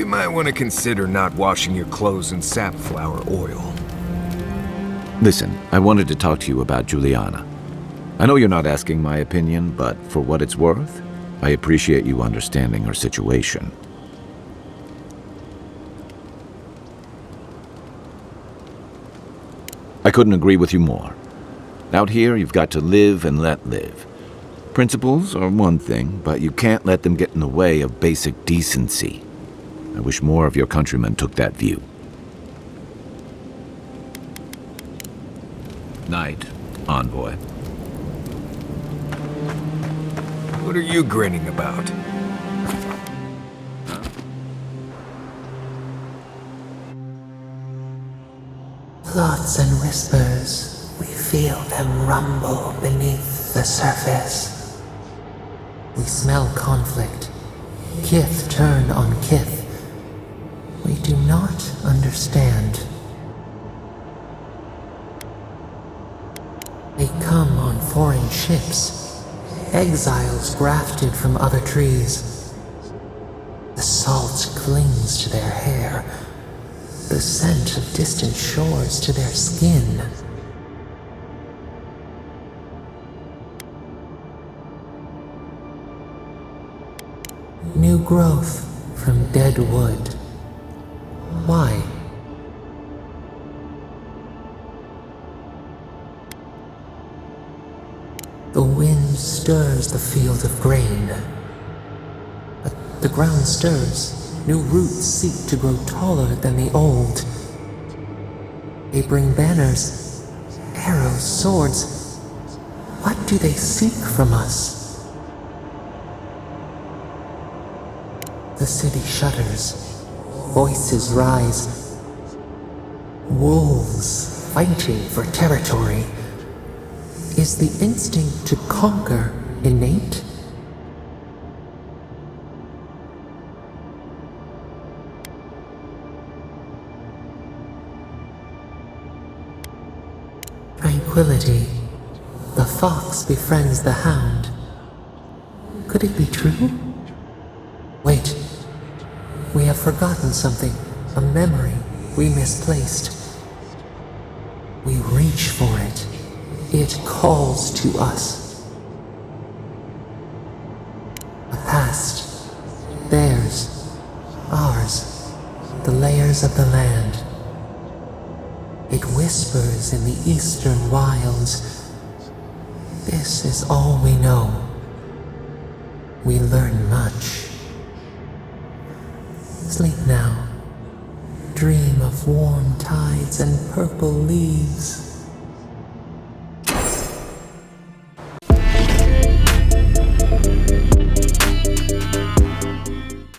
might want to consider not washing your clothes in safflower oil. Listen, I wanted to talk to you about Juliana. I know you're not asking my opinion, but for what it's worth, I appreciate you understanding her situation. I couldn't agree with you more. Out here, you've got to live and let live. Principles are one thing, but you can't let them get in the way of basic decency. I wish more of your countrymen took that view. Night, envoy. What are you grinning about? Thoughts and whispers, we feel them rumble beneath the surface. We smell conflict, kith turn on kith. We do not understand. They come on foreign ships, exiles grafted from other trees. The salt clings to their hair, the scent of distant shores to their skin. New growth from dead wood. Why? The wind stirs the field of grain. But the ground stirs. New roots seek to grow taller than the old. They bring banners, arrows, swords. What do they seek from us? The city shudders. Voices rise. Wolves fighting for territory. Is the instinct to conquer innate? Tranquility. The fox befriends the hound. Could it be true? Wait. We have forgotten something. A memory we misplaced. We reach for it. It calls to us. A past. Theirs. Ours. The layers of the land. It whispers in the eastern wilds. This is all we know. We learn much. Sleep now. Dream of warm tides and purple leaves.